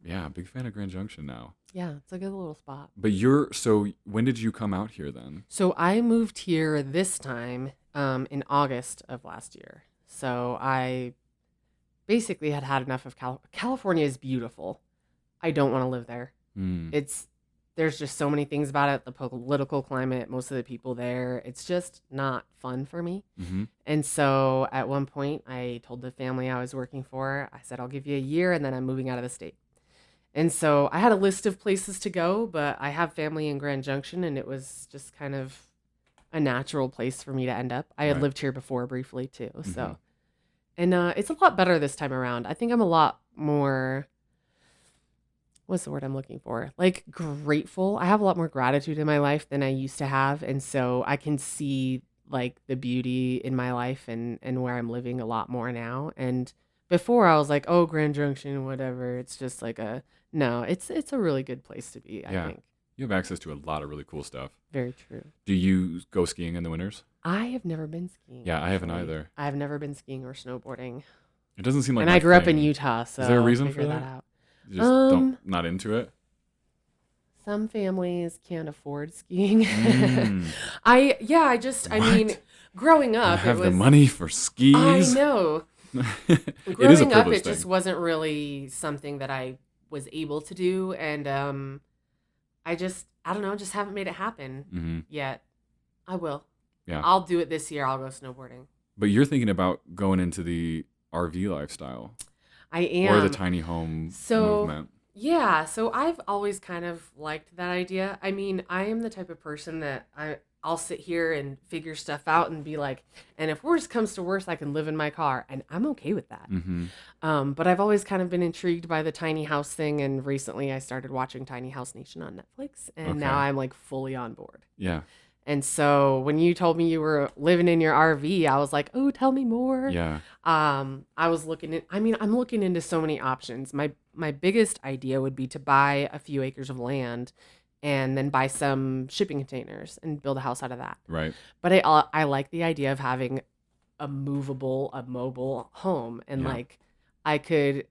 yeah, big fan of Grand Junction now.
Yeah, it's a good little spot.
But so when did you come out here then?
So I moved here this time in August of last year. So I basically had enough of California is beautiful. I don't want to live there.
Hmm.
There's just so many things about it, the political climate, most of the people there. It's just not fun for me.
Mm-hmm.
And so at one point I told the family I was working for, I said, I'll give you a year and then I'm moving out of the state. And so I had a list of places to go, but I have family in Grand Junction and it was just kind of a natural place for me to end up. I had
Right.
lived here before briefly too.
Mhm.
So, and it's a lot better this time around. I think I'm a lot more, what's the word I'm looking for? Like grateful. I have a lot more gratitude in my life than I used to have. And so I can see like the beauty in my life and where I'm living a lot more now. And before I was like, oh, Grand Junction, whatever. It's just like no, it's a really good place to be, I
Yeah.
think.
You have access to a lot of really cool stuff.
Very true.
Do you go skiing in the winters?
I have never been skiing.
Yeah, I haven't
actually.
either.
I've never been skiing or snowboarding.
It doesn't seem like
And
my
I grew up in
thing.
Utah, so
there a reason
figure
for
that
that?
out.
You just not into it?
Some families can't afford skiing.
Mm.
I mean,
What?
growing
You
up,
have
it
the
was.
money for
I
skis?
know.
It is a
Growing up,
privilege
it just
thing.
wasn't really something that I was able to do, and I don't know, just haven't made it happen
hmm
yet. I will.
Yeah.
I'll do it this year. I'll go snowboarding.
But you're thinking about going into the RV lifestyle
I am.
or the tiny home
So-
movement.
Yeah, so I've always kind of liked that idea. I mean, I am the type of person that I'll sit here and figure stuff out and be like, and if worse comes to worse, I can live in my car, and I'm okay with that.
hmm
But I've always kind of been intrigued by the tiny house thing, and recently I started watching Tiny House Nation on Netflix, and now
Okay.
I'm like fully on board.
Yeah.
And so when you told me you were living in your RV, I was like, oh, tell me more.
Yeah.
I was I'm looking into so many options. My biggest idea would be to buy a few acres of land and then buy some shipping containers and build a house out of that.
Right.
But I like the idea of having a mobile home, and
Yeah.
like I could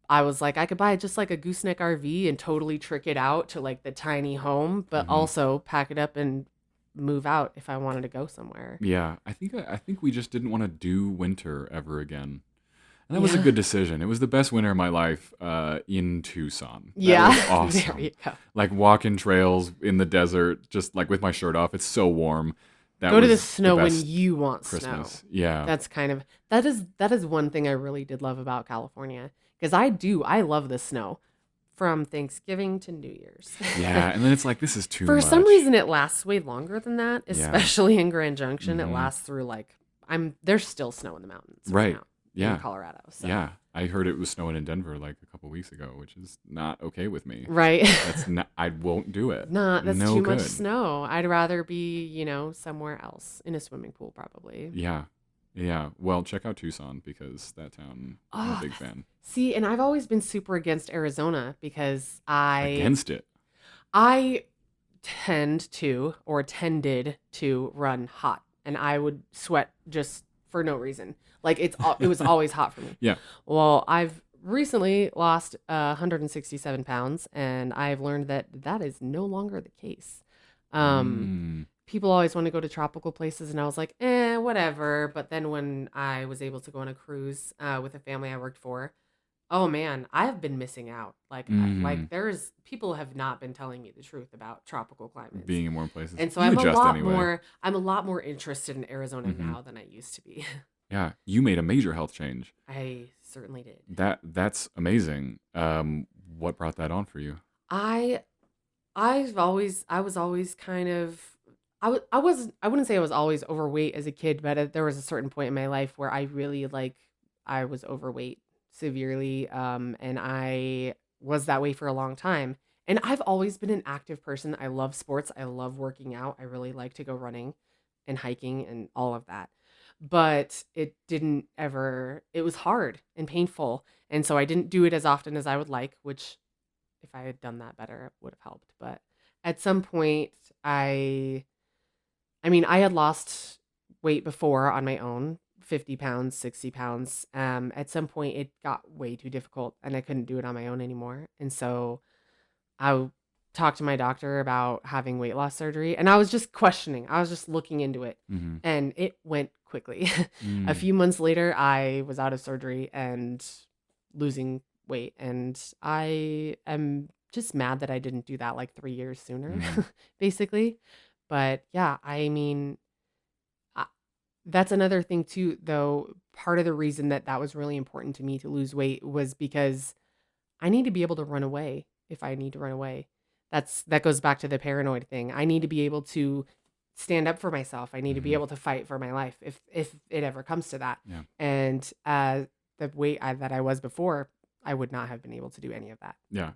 I was like, I could buy just like a gooseneck RV and totally trick it out to like the tiny home, but also pack it up and move out if I wanted to go somewhere.
Yeah, I think we just didn't want to do winter ever again. And that was a
Yeah.
good decision. It was the best winter of my life in Tucson. That
Yeah.
was
There
awesome.
you go.
Like walking trails in the desert, just like with my shirt off. It's so warm. That
Go to the
was
snow when
best
you want snow.
Christmas. Yeah.
That's kind of that is one thing I really did love about California because I love the snow from Thanksgiving to New Year's.
Yeah. And then it's like, this is too
For
much.
some reason it lasts way longer than that,
Yeah.
especially in Grand Junction. It
Mhm.
lasts through like there's still snow in the mountains
Right.
now
Yeah.
in Colorado. So.
Yeah. I heard it was snowing in Denver like a couple weeks ago, which is not okay with me.
Right.
That's not, I won't do it.
That's
No
too
good.
much snow. I'd rather be, somewhere else in a swimming pool probably.
Yeah. Yeah. Well, check out Tucson because that town, I'm a
Oh,
big fan.
See, and I've always been super against Arizona because
Against it.
I tended to run hot and I would sweat just for no reason. Like it was always hot for me.
Yeah.
Well, I've recently lost 167 pounds and I've learned that is no longer the case. People always want to go to tropical places and I was like, whatever. But then when I was able to go on a cruise with a family I worked for, oh man, I have been missing out. Like,
Mhm.
there's people have not been telling me the truth about tropical climates.
Being in warm places.
And so
You
I'm a
adjust
lot
anyway.
more interested in Arizona
Mhm.
now than I used to be.
Yeah. You made a major health change.
I certainly did.
That's amazing. What brought that on for you?
I I was always kind of I wouldn't say I was always overweight as a kid, but there was a certain point in my life where I really I was overweight severely and I was that way for a long time. And I've always been an active person. I love sports. I love working out. I really like to go running and hiking and all of that. But it was hard and painful. And so I didn't do it as often as I would like, which if I had done that better, it would have helped. But at some point, I had lost weight before on my own, 50 pounds, 60 pounds. At some point, it got way too difficult and I couldn't do it on my own anymore. And so I talked to my doctor about having weight loss surgery and I was just questioning. I was just looking into it
Mm-hmm.
and it went quickly. A
Mm.
few months later, I was out of surgery and losing weight. And I am just mad that I didn't do that like 3 years sooner,
Mm.
basically. But yeah, I- that's another thing too, though. Part of the reason that was really important to me to lose weight was because I need to be able to run away if I need to run away. That goes back to the paranoid thing. I need to be able to stand up for myself. I need to be
Mhm.
able to fight for my life if it ever comes to that.
Yeah.
And the weight that I was before, I would not have been able to do any of that.
Yeah.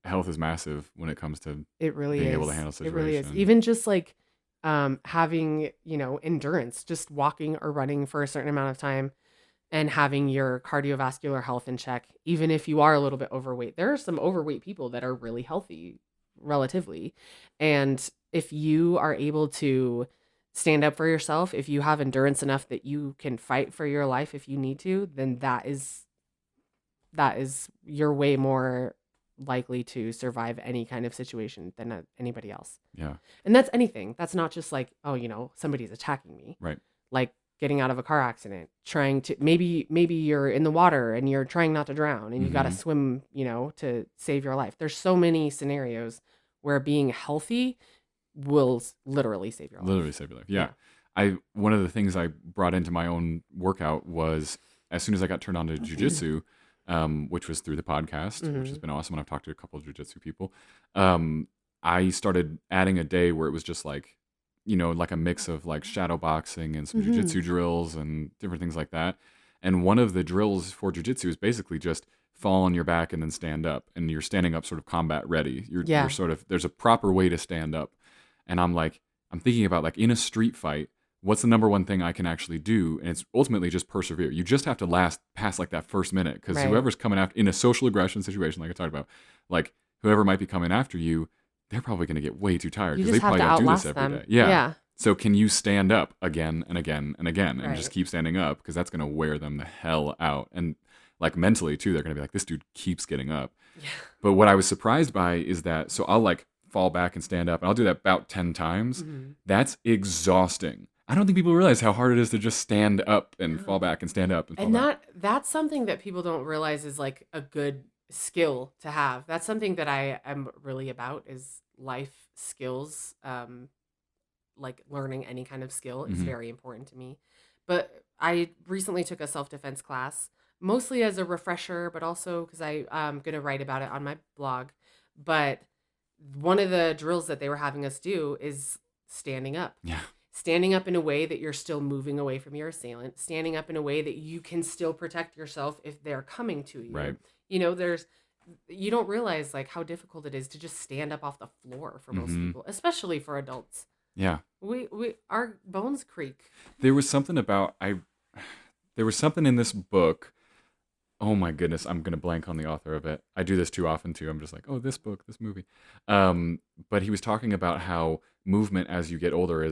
Health is massive when it comes to
It really
being
is.
able to handle
It really is.
situation.
Even just like having, endurance, just walking or running for a certain amount of time and having your cardiovascular health in check, even if you are a little bit overweight. There are some overweight people that are really healthy relatively. And if you are able to stand up for yourself, if you have endurance enough that you can fight for your life if you need to, then that is you're way more likely to survive any kind of situation than anybody else.
Yeah.
And that's anything. That's not just like, oh, somebody's attacking me.
Right.
Like getting out of a car accident, trying to maybe you're in the water and you're trying not to drown and you got to
Mhm.
swim, to save your life. There's so many scenarios where being healthy will literally save your life.
Literally save your life. Yeah. One of the things I brought into my own workout was as soon as I got turned on to jujitsu, which was through the podcast, which has been awesome. And I've talked to a couple of jujitsu people. I started adding a day where it was just like, like a mix of like shadow boxing and some
Mhm.
jujitsu drills and different things like that. And one of the drills for jujitsu is basically just fall on your back and then stand up. And you're standing up sort of combat ready.
Yeah.
You're sort of, there's a proper way to stand up. And I'm thinking about like in a street fight, what's the number one thing I can actually do? And it's ultimately just persevere. You just have to last past like that first minute because
Right.
whoever's coming after in a social aggression situation, like I talked about, like whoever might be coming after you, they're probably going to get way too tired
You
because they
just have
probably
to
got to do this
outlast
every
them.
day. Yeah.
Yeah.
So can you stand up again and again and again and just
Right.
keep standing up because that's going to wear them the hell out. And like mentally too. They're going to be like, this dude keeps getting up.
Yeah.
But what I was surprised by is that, so I'll like fall back and stand up, and I'll do that about 10 times.
Mm-hmm.
That's exhausting. I don't think people realize how hard it is to just stand up and fall
No.
back and stand up and fall
And
back.
that's something that people don't realize is like a good skill to have. That's something that I am really about is life skills. Like learning any kind of skill is
Hmm.
very important to me. But I recently took a self-defense class, mostly as a refresher, but also because I'm going to write about it on my blog. But one of the drills that they were having us do is standing up.
Yeah.
Standing up in a way that you're still moving away from your assailant, standing up in a way that you can still protect yourself if they're coming to you.
Right.
You know, you don't realize like how difficult it is to just stand up off the floor for most
Hmm.
people, especially for adults.
Yeah.
Our bones creak.
There was something about, there was something in this book. Oh my goodness, I'm gonna blank on the author of it. I do this too often too. I'm just like, oh, this book, this movie. But he was talking about how movement as you get older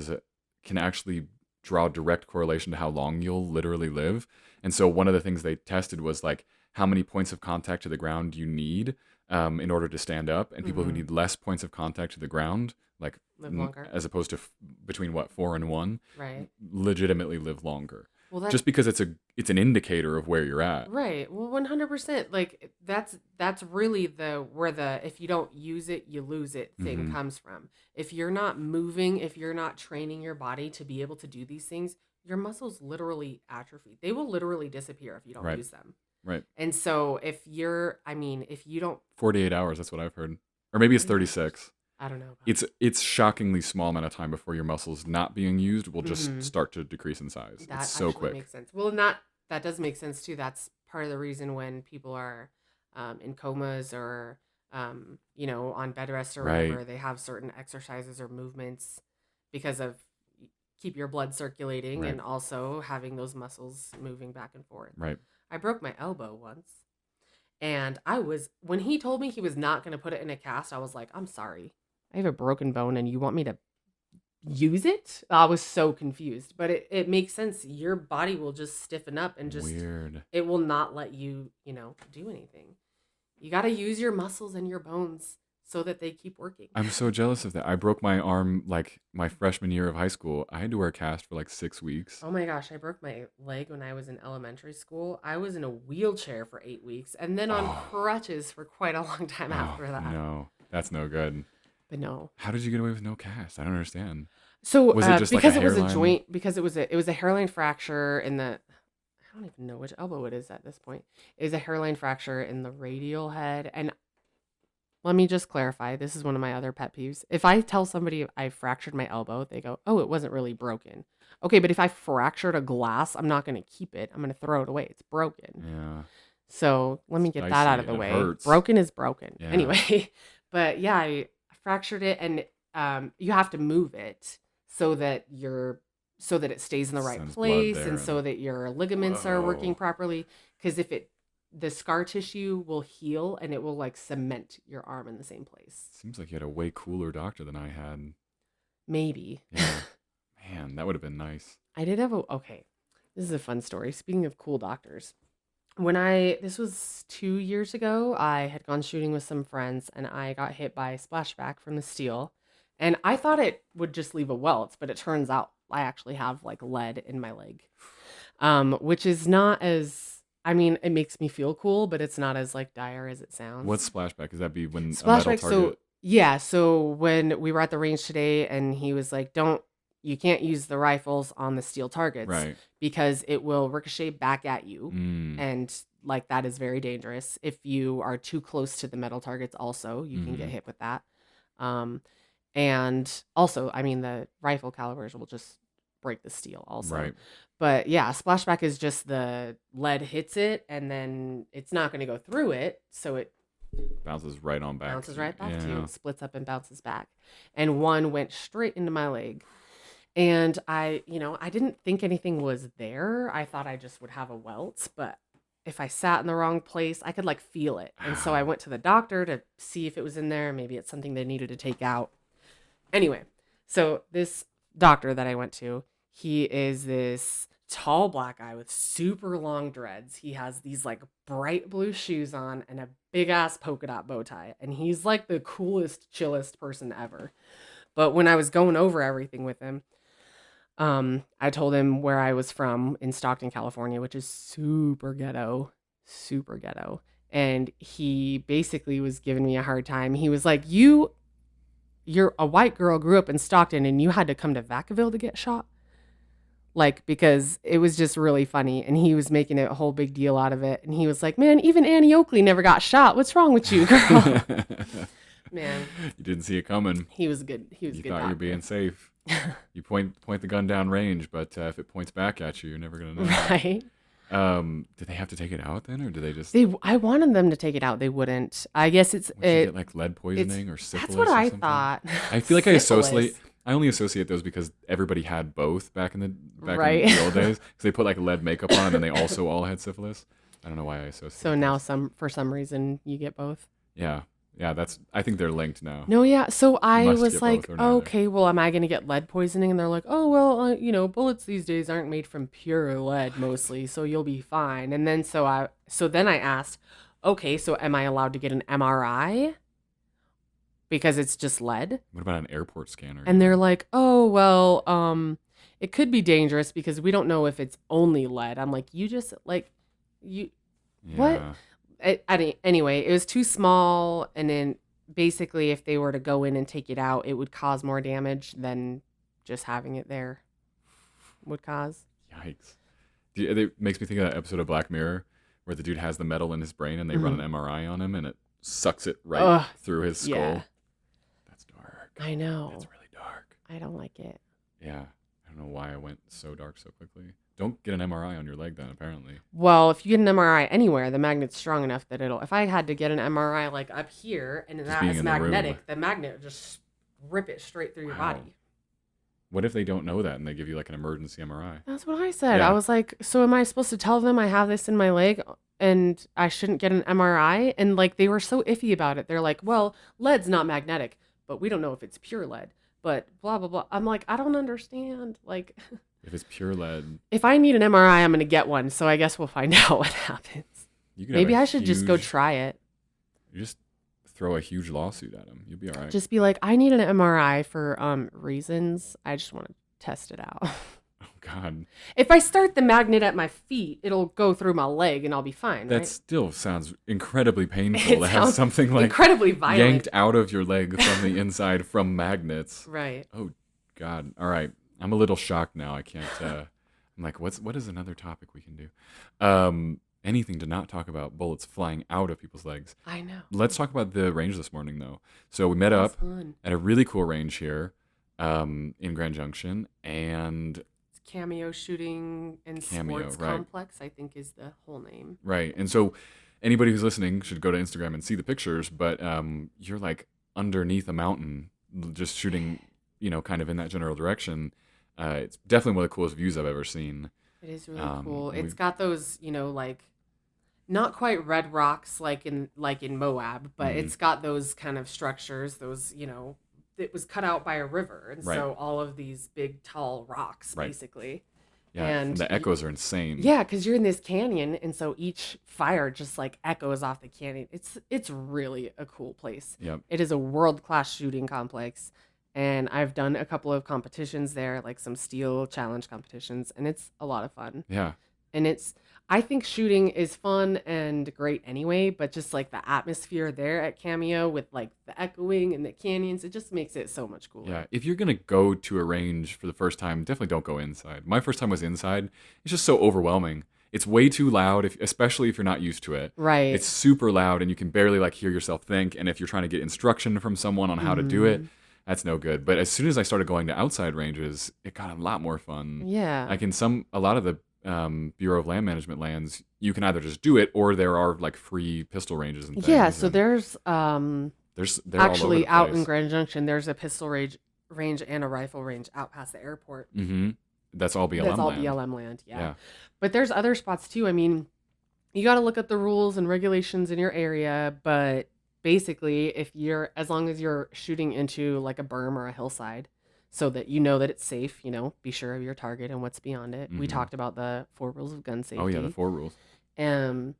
can actually draw direct correlation to how long you'll literally live. And so one of the things they tested was like how many points of contact to the ground you need in order to stand up, and people who
Hmm.
need less points of contact to the ground, like
Live longer.
as opposed to between what 4 and 1,
Right.
legitimately live longer.
Well, that's
Just because it's an indicator of where you're at.
right. Well, 100%. Like that's really where the if you don't use it, you lose it thing
Hmm.
comes from. If you're not moving, if you're not training your body to be able to do these things, your muscles literally atrophy. They will literally disappear if you don't
Right.
use them.
Right.
And so if you don't
48 hours, that's what I've heard. Or maybe it's
48 hours.
36.
I don't know about
It's shockingly small amount of time before your muscles not being used will just
Mhm.
start to decrease in size.
That
It's so
actually
quick.
makes sense. Well, that does make sense too. That's part of the reason when people are in comas or on bed rest or
Right.
whatever, they have certain exercises or movements because of keep your blood circulating
Right.
and also having those muscles moving back and forth.
Right.
I broke my elbow once, and when he told me he was not going to put it in a cast, I was like, I'm sorry. I have a broken bone and you want me to use it? I was so confused, but it makes sense. Your body will just stiffen up and
Weird.
it will not let you, do anything. You got to use your muscles and your bones so that they keep working.
I'm so jealous of that. I broke my arm like my freshman year of high school. I had to wear a cast for like 6 weeks.
Oh my gosh, I broke my leg when I was in elementary school. I was in a wheelchair for 8 weeks and then on
Oh.
crutches for quite a long time
Oh,
after that.
no. That's no good.
But no.
How did you get away with no cast? I don't understand.
So
Was it just like
because
a
it was a
hairline?
joint, because it was a hairline fracture in the I don't even know which elbow it is at this point. It was a hairline fracture in the radial head. And let me just clarify, this is one of my other pet peeves. If I tell somebody I fractured my elbow, they go, "Oh, it wasn't really broken." Okay, but if I fractured a glass, I'm not going to keep it. I'm going to throw it away. It's broken.
Yeah.
So let me
It's
get that out
dicey
of the
and it
way.
hurts.
Broken is broken.
Yeah.
Anyway, but yeah, I fractured it, and you have to move it so that it stays in the right
Sends blood
place,
there
and so
and
that your ligaments are working
whoa.
properly. Because the scar tissue will heal, and it will like cement your arm in the same place.
Seems like you had a way cooler doctor than I had.
Maybe.
Yeah. Man, that would have been nice.
I did have okay. This is a fun story. Speaking of cool doctors, this was 2 years ago, I had gone shooting with some friends and I got hit by a splashback from the steel. And I thought it would just leave a welt, but it turns out I actually have like lead in my leg. Which is not I mean, it makes me feel cool, but it's not as like dire as it sounds.
What's splashback? Is that be when a metal
Splashback.
target?
So yeah, so when we were at the range today and he was like, you can't use the rifles on the steel targets
Right.
because it will ricochet back at you.
Mm.
And like that is very dangerous. If you are too close to the metal targets also, you can get
Mhm.
hit with that. And also, I mean, the rifle calibers will just break the steel also.
Right.
But yeah, splashback is just the lead hits it and then it's not going to go through it. So it
Bounces right on back.
bounces right back to you.
Yeah.
It splits up and bounces back. And one went straight into my leg. And I didn't think anything was there. I thought I just would have a welt, but if I sat in the wrong place, I could like feel it. And so I went to the doctor to see if it was in there. Maybe it's something they needed to take out. Anyway, so this doctor that I went to, he is this tall black guy with super long dreads. He has these like bright blue shoes on and a big ass polka dot bow tie. And he's like the coolest, chillest person ever. But when I was going over everything with him, I told him where I was from in Stockton, California, which is super ghetto, super ghetto. And he basically was giving me a hard time. He was like, you're a white girl, grew up in Stockton, and you had to come to Vacaville to get shot. Like, because it was just really funny. And he was making a whole big deal out of it. And he was like, man, even Annie Oakley never got shot. What's wrong with you, girl? Man.
You didn't see it coming.
He was good. He was
you
good.
You thought you were being safe. You point the gun down range, but if it points back at you, you're never going to know.
Right.
Did they have to take it out then, or did they just...
I wanted them to take it out. They wouldn't. I guess it's...
Would you get like lead poisoning or syphilis?
That's what I thought.
I feel like I only associate those because everybody had both back in the old days. Because they put like lead makeup on, and then they also all had syphilis. I don't know why I associate.
So now for some reason you get both.
Yeah, I think they're linked now.
No, yeah. So I was like, okay, well, am I going to get lead poisoning? And they're like, oh, well, bullets these days aren't made from pure lead mostly, so you'll be fine. And then then I asked, okay, so am I allowed to get an MRI? Because it's just lead.
What about an airport scanner?
And they're like, oh, well, it could be dangerous because we don't know if it's only lead. I'm like, what? Anyway, it was too small. And then basically if they were to go in and take it out, it would cause more damage than just having it there would cause.
Yikes. It makes me think of that episode of Black Mirror where the dude has the metal in his brain and they run an MRI on him and it sucks it right through his skull.
Yeah.
That's dark.
I know.
That's really dark.
I don't like it.
Yeah. I don't know why I went so dark so quickly. Don't get an MRI on your leg then, apparently.
Well, if you get an MRI anywhere, the magnet's strong enough that if I had to get an MRI like up here and that is magnetic, the magnet would just rip it straight through your body.
What if they don't know that and they give you like an emergency MRI?
That's what I said.
Yeah.
I was like, so am I supposed to tell them I have this in my leg and I shouldn't get an MRI? And like, they were so iffy about it. They're like, well, lead's not magnetic, but we don't know if it's pure lead, but blah, blah, blah. I'm like, I don't understand. Like,
if it's pure lead.
If I need an MRI, I'm going to get one. So I guess we'll find out what happens. Maybe I should just go try it.
You just throw a huge lawsuit at him. You'll be all right.
Just be like, I need an MRI for reasons. I just want to test it out.
Oh, God.
If I start the magnet at my feet, it'll go through my leg and I'll be fine.
That still sounds incredibly painful to have something like
incredibly violent
yanked out of your leg from the inside from magnets.
Right.
Oh, God. All right. I'm a little shocked now. I can't. I'm like, what is another topic we can do? Anything to not talk about bullets flying out of people's legs.
I know.
Let's talk about the range this morning, though. So we met up at a really cool range here in Grand Junction, and
it's Cameo Shooting and Sports Complex, I think is the whole name.
Right. And so anybody who's listening should go to Instagram and see the pictures, but you're like underneath a mountain just shooting, kind of in that general direction. It's definitely one of the coolest views I've ever seen.
It is really cool. It's got those, like not quite red rocks like in Moab, but it's got those kind of structures, those, it was cut out by a river. And so all of these big, tall rocks, basically.
Yeah, and the echoes are insane.
Yeah, because you're in this canyon, and so each fire just like echoes off the canyon. It's really a cool place.
Yep.
It is a world-class shooting complex. And I've done a couple of competitions there, like some steel challenge competitions, and it's a lot of fun.
Yeah.
And I think shooting is fun and great anyway, but just like the atmosphere there at Cameo with like the echoing and the canyons, it just makes it so much cooler.
Yeah. If you're going to go to a range for the first time, definitely don't go inside. My first time was inside. It's just so overwhelming. It's way too loud, especially if you're not used to it.
Right.
It's super loud and you can barely like hear yourself think. And if you're trying to get instruction from someone on how to do it, that's no good. But as soon as I started going to outside ranges, it got a lot more fun.
Yeah.
Like a lot of the Bureau of Land Management lands, you can either just do it or there are like free pistol ranges and things.
Yeah, so there's
actually
out in Grand Junction, there's a pistol range and a rifle range out past the airport.
Mm-hmm. That's all BLM land.
That's all BLM land, yeah. But there's other spots too. I mean, you got to look at the rules and regulations in your area, but basically, as long as you're shooting into like a berm or a hillside, so that you know that it's safe. Be sure of your target and what's beyond it. We
Mm-hmm.
talked about the 4 rules of gun
Oh yeah, the
safety.
4 rules.
Um,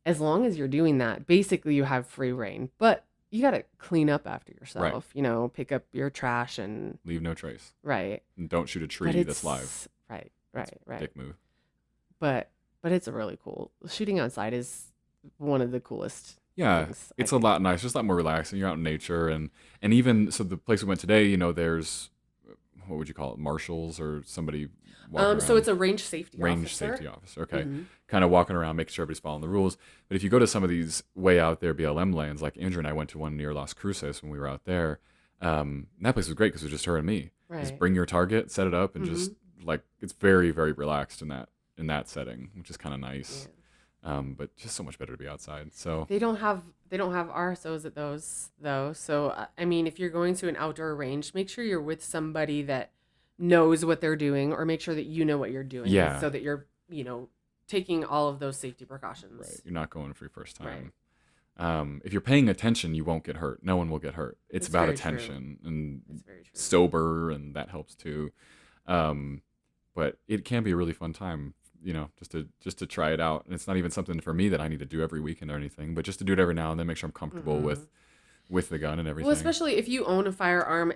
as long as you're doing that, basically you have free reign. But you got to clean up after
Right.
yourself. Pick up your trash and
Leave no trace.
right.
And don't shoot a
But
tree that's live.
it's right,
That's
right.
dick move.
But it's a really cool shooting outside is one of the coolest
Yeah,
things, I
it's a
think.
lot nicer, just a lot more relaxing. You're out in nature, and even so, the place we went today, there's what would you call it, marshals or somebody walking
So it's
around,
a range safety
range
officer.
safety officer. Okay,
hmm
kind of walking around, making sure everybody's following the rules. But if you go to some of these way out there BLM lands, like Andrew and I went to one near Las Cruces when we were out there. That place was great because it was just her and me. Just
Right.
bring your target, set it up, and
hmm
just like it's very very relaxed in that setting, which is kind of nice.
Yeah.
But just so much better to be outside. So
They don't have RSOs at those though. So I mean, if you're going to an outdoor range, make sure you're with somebody that knows what they're doing, or make sure that you know what you're doing,
yeah,
so that you're taking all of those safety
right.
precautions.
You're not going for your first
Right.
time. If you're paying attention, you won't get hurt. No one will get hurt. It's
It's
about
very true.
attention and
It's very true.
sober, and that helps too. Um, but it can be a really fun time, just to try it out. And it's not even something for me that I need to do every weekend or anything, but just to do it every now and then, make sure I'm comfortable
hmm
with the gun and
Well,
everything.
especially if you own a firearm,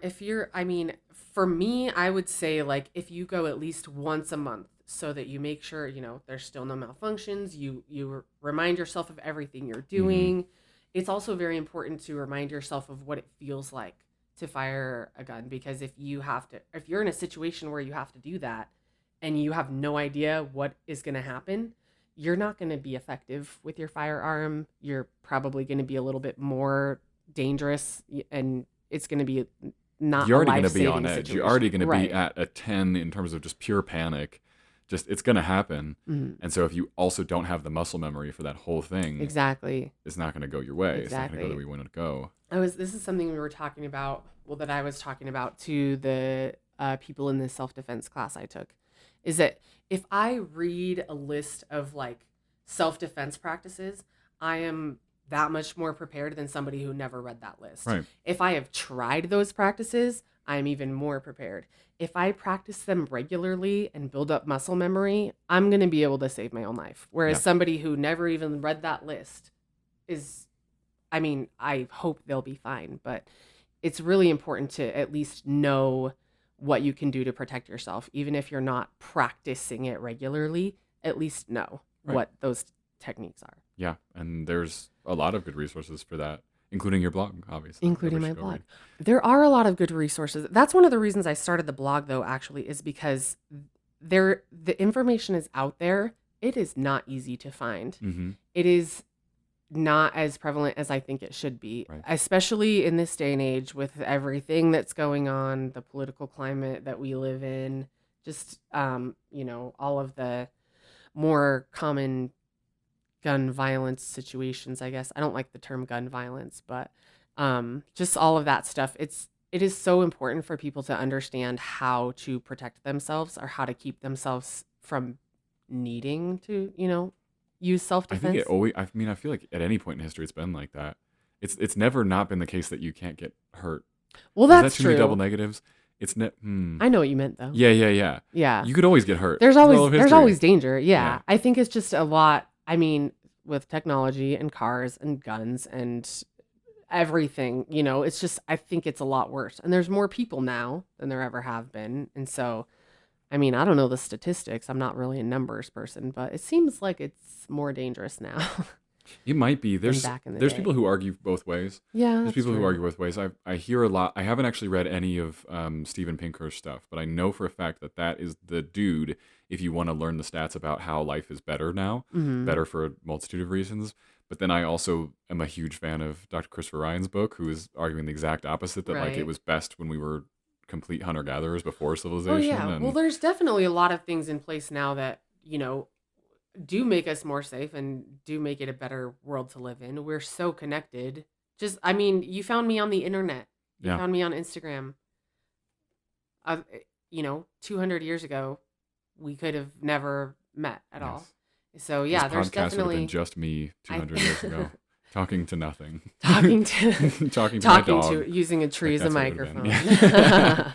I mean, for me, I would say like if you go at least once a month, so that you make sure, there's still no malfunctions, you remind yourself of everything you're
Mm-hmm.
doing. It's also very important to remind yourself of what it feels like to fire a gun, because if you're in a situation where you have to do that and you have no idea what is going to happen, you're not going to be effective with your firearm. You're probably going to be a little bit more dangerous, and it's going to be not
You're
a
already going to be on
life-saving
edge. You're already
situation.
going to be
Right.
at a 10 in terms of just pure panic. Just it's going to happen.
Mhm.
And so if you also don't have the muscle memory for that whole thing,
Exactly.
it's not going to go your way. It's not going to go the
Exactly.
way you want it to go.
This is something we were talking about, well, that I was talking about to the people in the self-defense class I took, is that if I read a list of like self-defense practices, I am that much more prepared than somebody who never read that list.
Right.
If I have tried those practices, I'm even more prepared. If I practice them regularly and build up muscle memory, I'm going to be able to save my own life. Whereas
Yeah.
somebody who never even read that list I hope they'll be fine, but it's really important to at least know what you can do to protect yourself. Even if you're not practicing it regularly, at least know
Right.
what those techniques are.
Yeah. And there's a lot of good resources for that, including your blog, obviously.
Including
Everybody
my
should go
blog.
read.
There are a lot of good resources. That's one of the reasons I started the blog, though, actually, is because the information is out there. It is not easy to find.
Mm-hmm.
It is not as prevalent as I think it should be,
Right.
especially in this day and age with everything that's going on, the political climate that we live in, just all of the more common gun violence situations, I guess. I don't like the term gun violence, but just all of that stuff. It is so important for people to understand how to protect themselves, or how to keep themselves from needing to, use
I think
self-defense.
it always. I mean, I feel like at any point in history, it's been like that. It's never not been the case that you can't get hurt.
Well,
Is that
that's
too many double
true.
negatives? It's
I know what you meant, though.
Yeah.
Yeah.
You could always get hurt.
There's
It's all
always
of
there's
history.
always danger. Yeah.
Yeah.
I think it's just a lot. I mean, with technology and cars and guns and everything, it's just, I think it's a lot worse. And there's more people now than there ever have been. And so, I mean, I don't know the statistics. I'm not really a numbers person, but it seems like it's more dangerous now
It might be.
than back in the
There's
day.
people who argue both ways.
Yeah,
There's
that's
people who
true.
argue both ways. I hear a lot. I haven't actually read any of Steven Pinker's stuff, but I know for a fact that is the dude. If you want to learn the stats about how life is better now,
Mhm.
better for a multitude of reasons. But then I also am a huge fan of Dr. Christopher Ryan's book, who is arguing the exact opposite, that like it
Right.
was best when we were complete hunter-gatherers before
Oh,
civilization.
yeah. Well,
And
there's definitely a lot of things in place now that, do make us more safe and do make it a better world to live in. We're so connected. I mean, you found me on the internet. You
yeah,
found me on Instagram. 200 years ago, we could have never met at all.
yes.
So
This
yeah, there's
podcast would have been
definitely
just me
I
200 years ago, talking to nothing.
talking to
talking to my dog.
using a tree as a
That's what it would've
microphone.
been.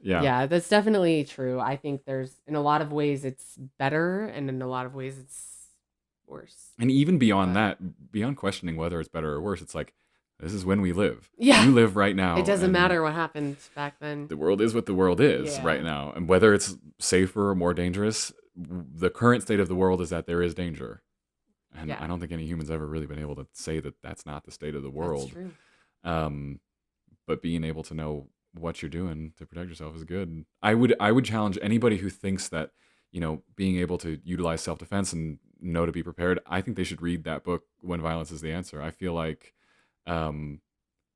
Yeah.
Yeah, that's definitely true. I think there's in a lot of ways it's better, and in a lot of ways it's worse.
And even beyond
But
that, beyond questioning whether it's better or worse, it's like, this is when we live.
yeah,
You live right
it
now,
doesn't
and
matter what happened back then.
the world is what the world is right
Yeah.
now. And whether it's safer or more dangerous, the current state of the world is that there is danger. And
Yeah,
I don't think any human's ever really been able to say that that's not the state of the
that's
world.
true.
Um, but being able to know what you're doing to protect yourself is good. I would challenge anybody who thinks that, being able to utilize self-defense and know to be prepared. I think they should read that book, When Violence is the Answer. I feel like um,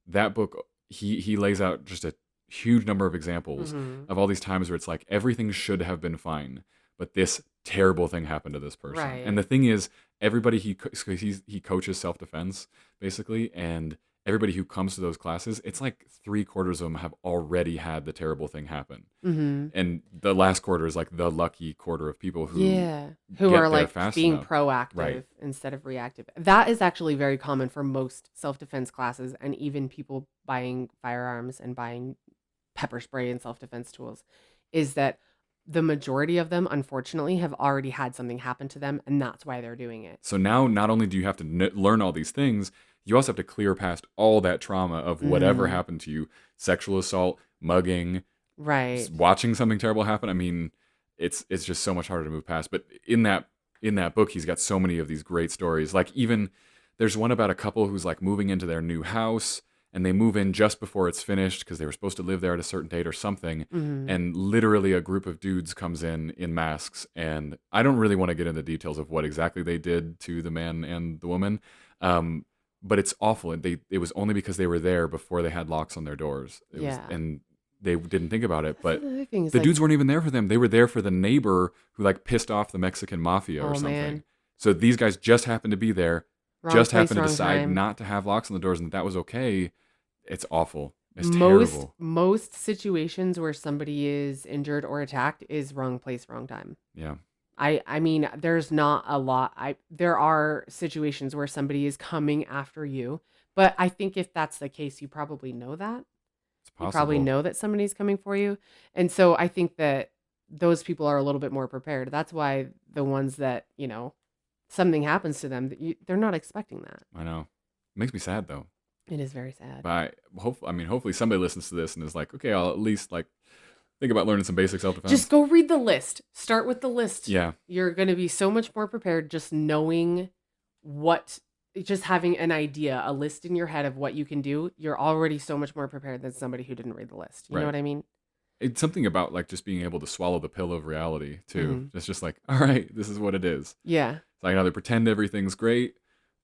that book, he lays out just a huge number of examples
Hmm.
of all these times where it's like everything should have been fine, but this terrible thing happened to this person. And
Right.
the thing is, everybody he coaches self-defense basically, and everybody who comes to those classes, it's like 3/4 of them have already had the terrible thing happen,
Hmm.
and the last quarter is like the lucky quarter of people who
Yeah. Who are
get there
like
fast
being
enough. Right.
proactive instead of reactive. That is actually very common for most self-defense classes, and even people buying firearms and buying pepper spray and self-defense tools, is that the majority of them, unfortunately, have already had something happen to them, and that's why they're doing it.
So now, not only do you have to learn all these things, you also have to clear past all that trauma of whatever
Hmm.
happened to you: sexual assault, mugging,
Right.
watching something terrible happen. I mean, it's just so much harder to move past. But in that book, he's got so many of these great stories. Like, even there's one about a couple who's like moving into their new house, and they move in just before it's finished because they were supposed to live there at a certain date or something.
Hmm.
And literally a group of dudes comes in masks, and I don't really want to get into details of what exactly they did to the man and the woman. Um, but it's awful. And it was only because they were there before they had locks on their doors.
Yeah.
And they didn't think about it.
That's
But
another thing. Is
the
like,
dudes weren't even there for them. They were there for the neighbor who like pissed off the Mexican mafia or
oh
something.
man,
So these guys just happened to be there,
wrong
just
place,
happened to
wrong
decide
time.
not to have locks on the doors, and that was okay. It's awful. It's
Most
terrible.
most situations where somebody is injured or attacked is wrong place, wrong time.
Yeah,
I mean, there's not a lot. There are situations where somebody is coming after you, but I think if that's the case, you probably know that.
it's
You probably
possible.
know that somebody's coming for you. And so I think that those people are a little bit more prepared. That's why the ones that, something happens to them, they're not expecting that.
I know. It makes me sad though.
It is very sad.
But hopefully somebody listens to this and is like, okay, I'll at least like think about learning some basic self-defense.
Just go read the list. Start with the list.
Yeah,
You're going to be so much more prepared just knowing just having an idea, a list in your head of what you can do. You're already so much more prepared than somebody who didn't read the list. You know
right.
what I mean?
It's something about like just being able to swallow the pill of reality too.
Hmm.
It's just like, all right, this is what it is.
Yeah.
So I can either pretend everything's great,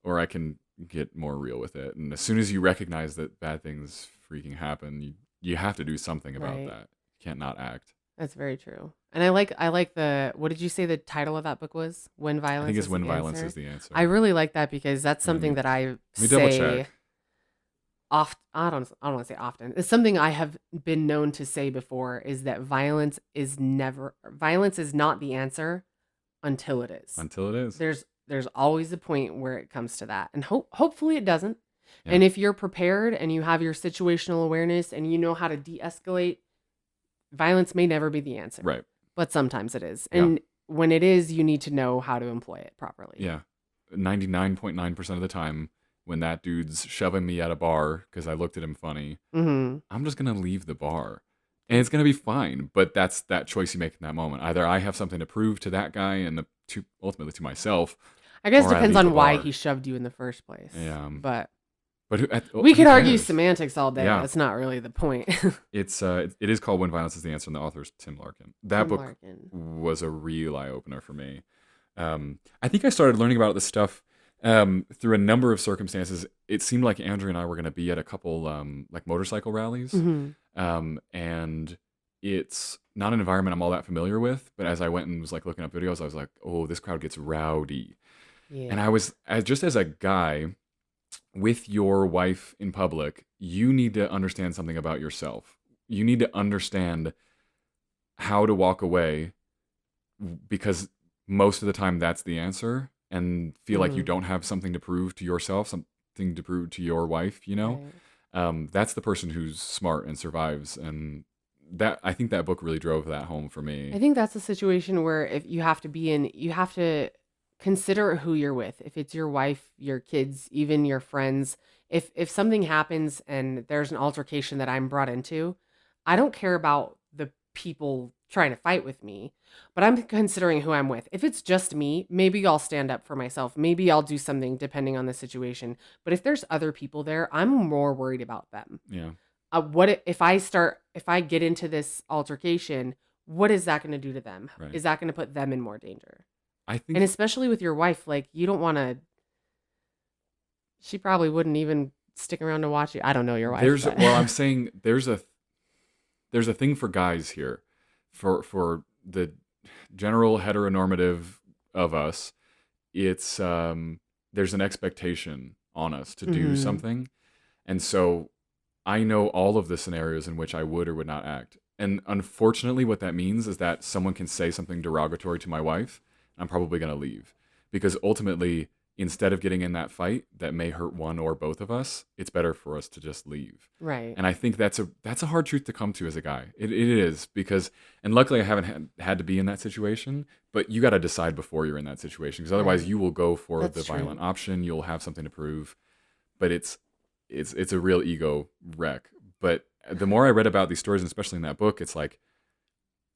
or I can get more real with it. And as soon as you recognize that bad things freaking happen, you have to do something about
Right.
that. You can't not act.
That's very true. And I like what did you say the title of that book was? When
I
Violence
think it's
is
When
the
Violence
Answer.
is the Answer.
I really like that because that's
Let me,
something that I
let me double
say
check.
oft I don't want to say often. It's something I have been known to say before is that violence is not the answer until it is.
Until it is.
There's always a point where it comes to that. And hopefully it doesn't.
Yeah.
And if you're prepared and you have your situational awareness and you know how to de-escalate, violence may never be the answer.
Right.
But sometimes it is.
Yeah.
And when it is, you need to know how to employ it properly.
Yeah. 99.9% of the time, when that dude's shoving me at a bar because I looked at him funny,
Mm-hmm.
I'm just going to leave the bar. And it's going to be fine. But that's that choice you make in that moment. Either I have something to prove to that guy and ultimately to myself.
I guess
Or I
depends
leave
on
the
why
bar.
he shoved you in the first place.
Yeah.
But
But
we could
who
argue
cares?
semantics all day.
Yeah.
That's not really the point.
It is called When Violence is the Answer, and the author's Tim Larkin. That
Tim
book
Larkin.
was a real eye opener for me. I think I started learning about this stuff through a number of circumstances. It seemed like Andrew and I were going to be at a couple like motorcycle rallies,
Mhm.
and it's not an environment I'm all that familiar with. But as I went and was like looking up videos, I was like, oh, this crowd gets rowdy.
Yeah.
And I was just as a guy with your wife in public, you need to understand something about yourself. You need to understand how to walk away, because most of the time that's the answer, and feel like you
Mhm.
don't have something to prove to yourself, something to prove to your wife, you know?
Right.
That's the person who's smart and survives, and that I think that book really drove that home for
I
me.
think that's a situation where if you have to be in, you have to consider who you're with. If it's your wife, your kids, even your friends, if something happens and there's an altercation that I'm brought into, I don't care about the people trying to fight with me, but I'm considering who I'm with. If it's just me, maybe I'll stand up for myself. Maybe I'll do something depending on the situation. But if there's other people there, I'm more worried about them.
Yeah.
If I get into this altercation, what is that going to do to them?
Right.
Is that going to put them in more danger?
I
And
think
especially with your wife, like you don't want to, she probably wouldn't even stick around to watch you. I don't know your wife, but
I'm saying there's a thing for guys here, for the general heteronormative of us. It's there's an expectation on us to do
Mhm.
something, and so I know all of the scenarios in which I would or would not act. And unfortunately, what that means is that someone can say something derogatory to my wife, and I'm probably going to leave. Because ultimately, instead of getting in that fight that may hurt one or both of us, it's better for us to just leave.
Right.
And I think that's a hard truth to come to as a guy. It is because, and luckily I haven't had to be in that situation, but you got to decide before you're in that situation because otherwise
Right.
you will go for the
That's
violent
true.
option. You'll have something to prove, but it's a real ego wreck. But the more I read about these stories, and especially in that book, it's like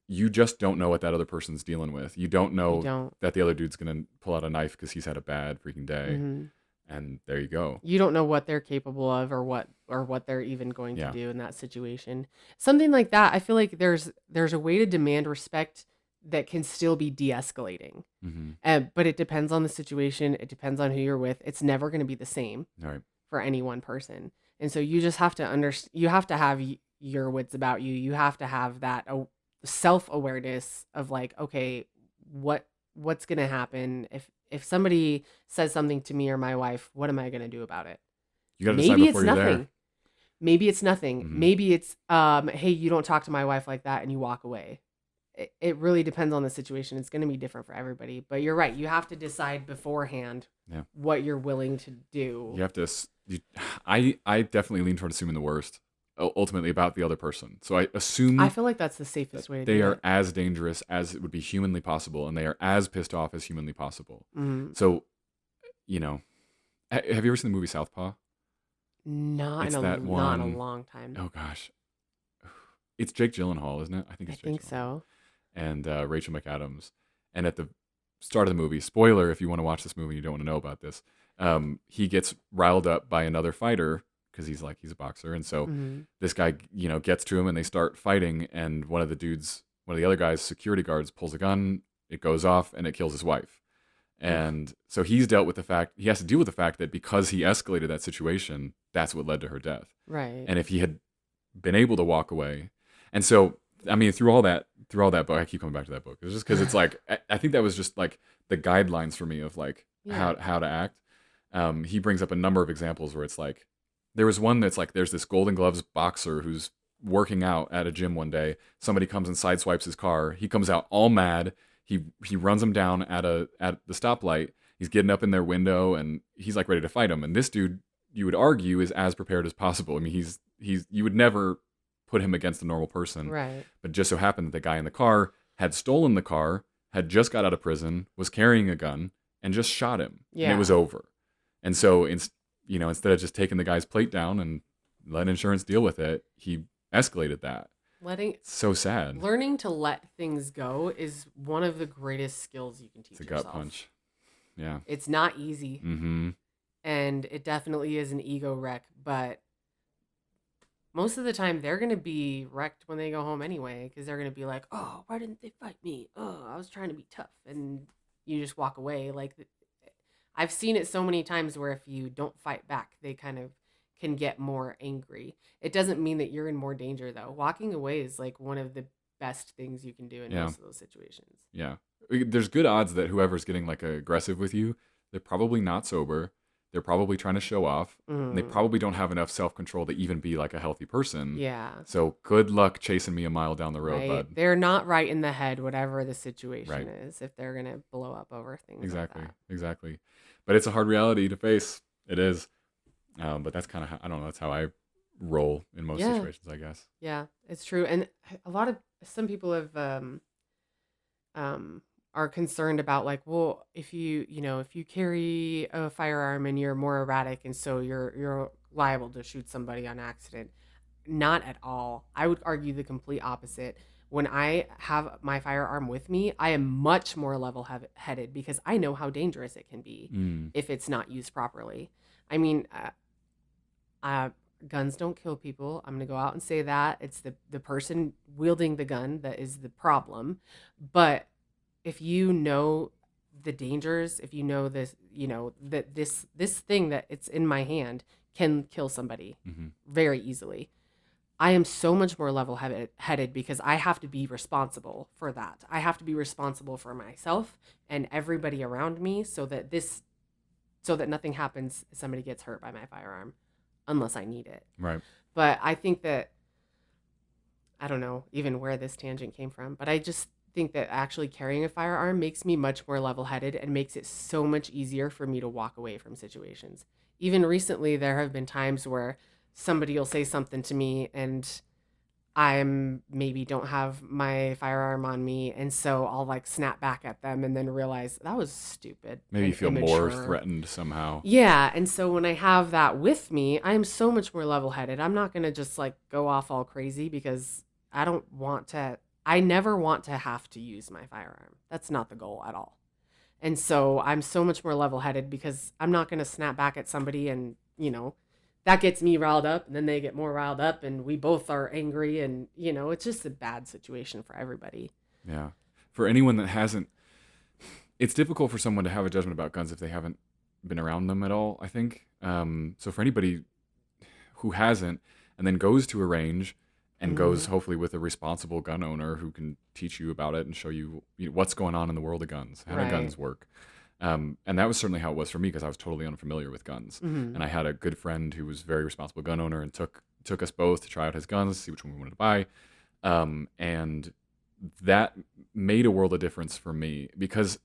you just don't know what that other person's dealing with. You don't
You
know
don't.
that the other dude's gonna pull out a knife because he's had a bad freaking day,
Mhm.
and there you go.
You don't know what they're capable of or what they're even going to
Yeah.
do in that situation. Something like that, I feel like there's a way to demand respect that can still be de-escalating.
Mm-hmm.
But it depends on the situation. It depends on who you're with. It's never going to be the same
All right.
for any one person. And so you just have to you have to have your wits about you. You have to have that self-awareness of like, okay, what's going to happen if somebody says something to me or my wife, what am I going to do about it?
You got to decide
Maybe it's
before you're there.
nothing. Maybe it's nothing.
Mm-hmm.
Maybe it's hey, you don't talk to my wife like that and you walk away. It really depends on the situation. It's going to be different for everybody. But you're right. You have to decide beforehand
Yeah.
what you're willing to do.
You have to. I definitely lean toward assuming the worst, ultimately about the other person. So I
I
assume
feel like that's the
that
safest way to
they
do
are
it.
as dangerous as it would be humanly possible, and they are as pissed off as humanly possible.
Mm,
So, you know, have you ever seen the movie Southpaw? It's that
not a
one
long time.
oh gosh, it's Jake Gyllenhaal, isn't it? I think
I
it's Jake
think
Gyllenhaal
so.
and Rachel McAdams. And at the start of the movie, spoiler if you want to watch this movie and you don't want to know about this, he gets riled up by another fighter because he's a boxer, and so
Hmm.
this guy gets to him and they start fighting, and one of the other guy's security guards pulls a gun, it goes off, and it kills his wife.
Oof.
And so he has to deal with the fact that because he escalated that situation, that's what led to her death.
Right.
And if he had been able to walk away, and so I mean through all that book, I keep coming back to that book. It's just because it's like I think that was just like the guidelines for me of like
Yeah.
how to act. He brings up a number of examples where it's like there was one that's like there's this Golden Gloves boxer who's working out at a gym one day. Somebody comes and sideswipes his car. He comes out all mad. He runs him down at the stoplight. He's getting up in their window and he's like ready to fight him. And this dude, you would argue, is as prepared as possible. I mean, he's you would never put him against a normal person,
Right.
but it just so happened that the guy in the car had stolen the car, had just got out of prison, was carrying a gun, and just shot him, and it was
Yeah.
over. And so, instead of just taking the guy's plate down and let insurance deal with it, he escalated that.
Letting
It's so sad.
Learning to let things go is one of the greatest skills you can
It's a
teach
gut
yourself.
punch. Yeah.
It's not easy,
Mm-hmm.
and it definitely is an ego wreck, but most of the time they're going to be wrecked when they go home anyway because they're going to be like, "Oh, why didn't they fight me? Oh, I was trying to be tough." And you just walk away. Like I've seen it so many times where if you don't fight back, they kind of can get more angry. It doesn't mean that you're in more danger though. Walking away is like one of the best things you can do in
Yeah.
most of those situations.
Yeah. There's good odds that whoever's getting like aggressive with you, they're probably not sober. They're probably trying to show off. And they
Mm,
probably don't have enough self control to even be like a healthy person.
yeah.
So good luck chasing me a mile down the road,
Right.
bud.
They're not right in the head, whatever the situation
Right.
is, if they're going to blow up over things like
Exactly.
that.
Exactly. But it's a hard reality to face. It is. But that's kind of I don't know. That's how I role in most
Yeah.
situations, I guess.
Yeah, it's true. And some people have um are concerned about like, well, if you carry a firearm and you're more erratic and so you're liable to shoot somebody on accident. Not at all. I would argue the complete opposite. When I have my firearm with me, I am much more level-headed because I know how dangerous it can be
Mm.
if it's not used properly. I mean, uh, guns don't kill people. I'm gonna go out and say that it's the person wielding the gun that is the problem. But if you know the dangers, if you know this, that this thing that it's in my hand can kill somebody
Hmm.
very easily. I am so much more level-headed because I have to be responsible for that. I have to be responsible for myself and everybody around me so that nothing happens if somebody gets hurt by my firearm unless I need it.
Right.
But I think that I don't know even where this tangent came from, but I just think that actually carrying a firearm makes me much more level-headed and makes it so much easier for me to walk away from situations. Even recently, there have been times where somebody will say something to me and I'm maybe don't have my firearm on me, and so I'll like snap back at them and then realize that was stupid
Maybe you
and
feel more
immature.
threatened somehow.
Yeah, and so when I have that with me, I'm so much more level-headed. I'm not going to just like go off all crazy because I never want to have to use my firearm. That's not the goal at all. And so I'm so much more level-headed because I'm not going to snap back at somebody and, that gets me riled up and then they get more riled up and we both are angry and, it's just a bad situation for everybody.
Yeah. For anyone that hasn't, it's difficult for someone to have a judgment about guns if they haven't been around them at all, I think. So for anybody who hasn't and then goes to a range and goes hopefully with a responsible gun owner who can teach you about it and show you, what's going on in the world of guns, how do guns work. And that was certainly how it was for me because I was totally unfamiliar with guns.
Mm-hmm.
And I had a good friend who was a very responsible gun owner and took us both to try out his guns, see which one we wanted to buy. And that made a world of difference for me because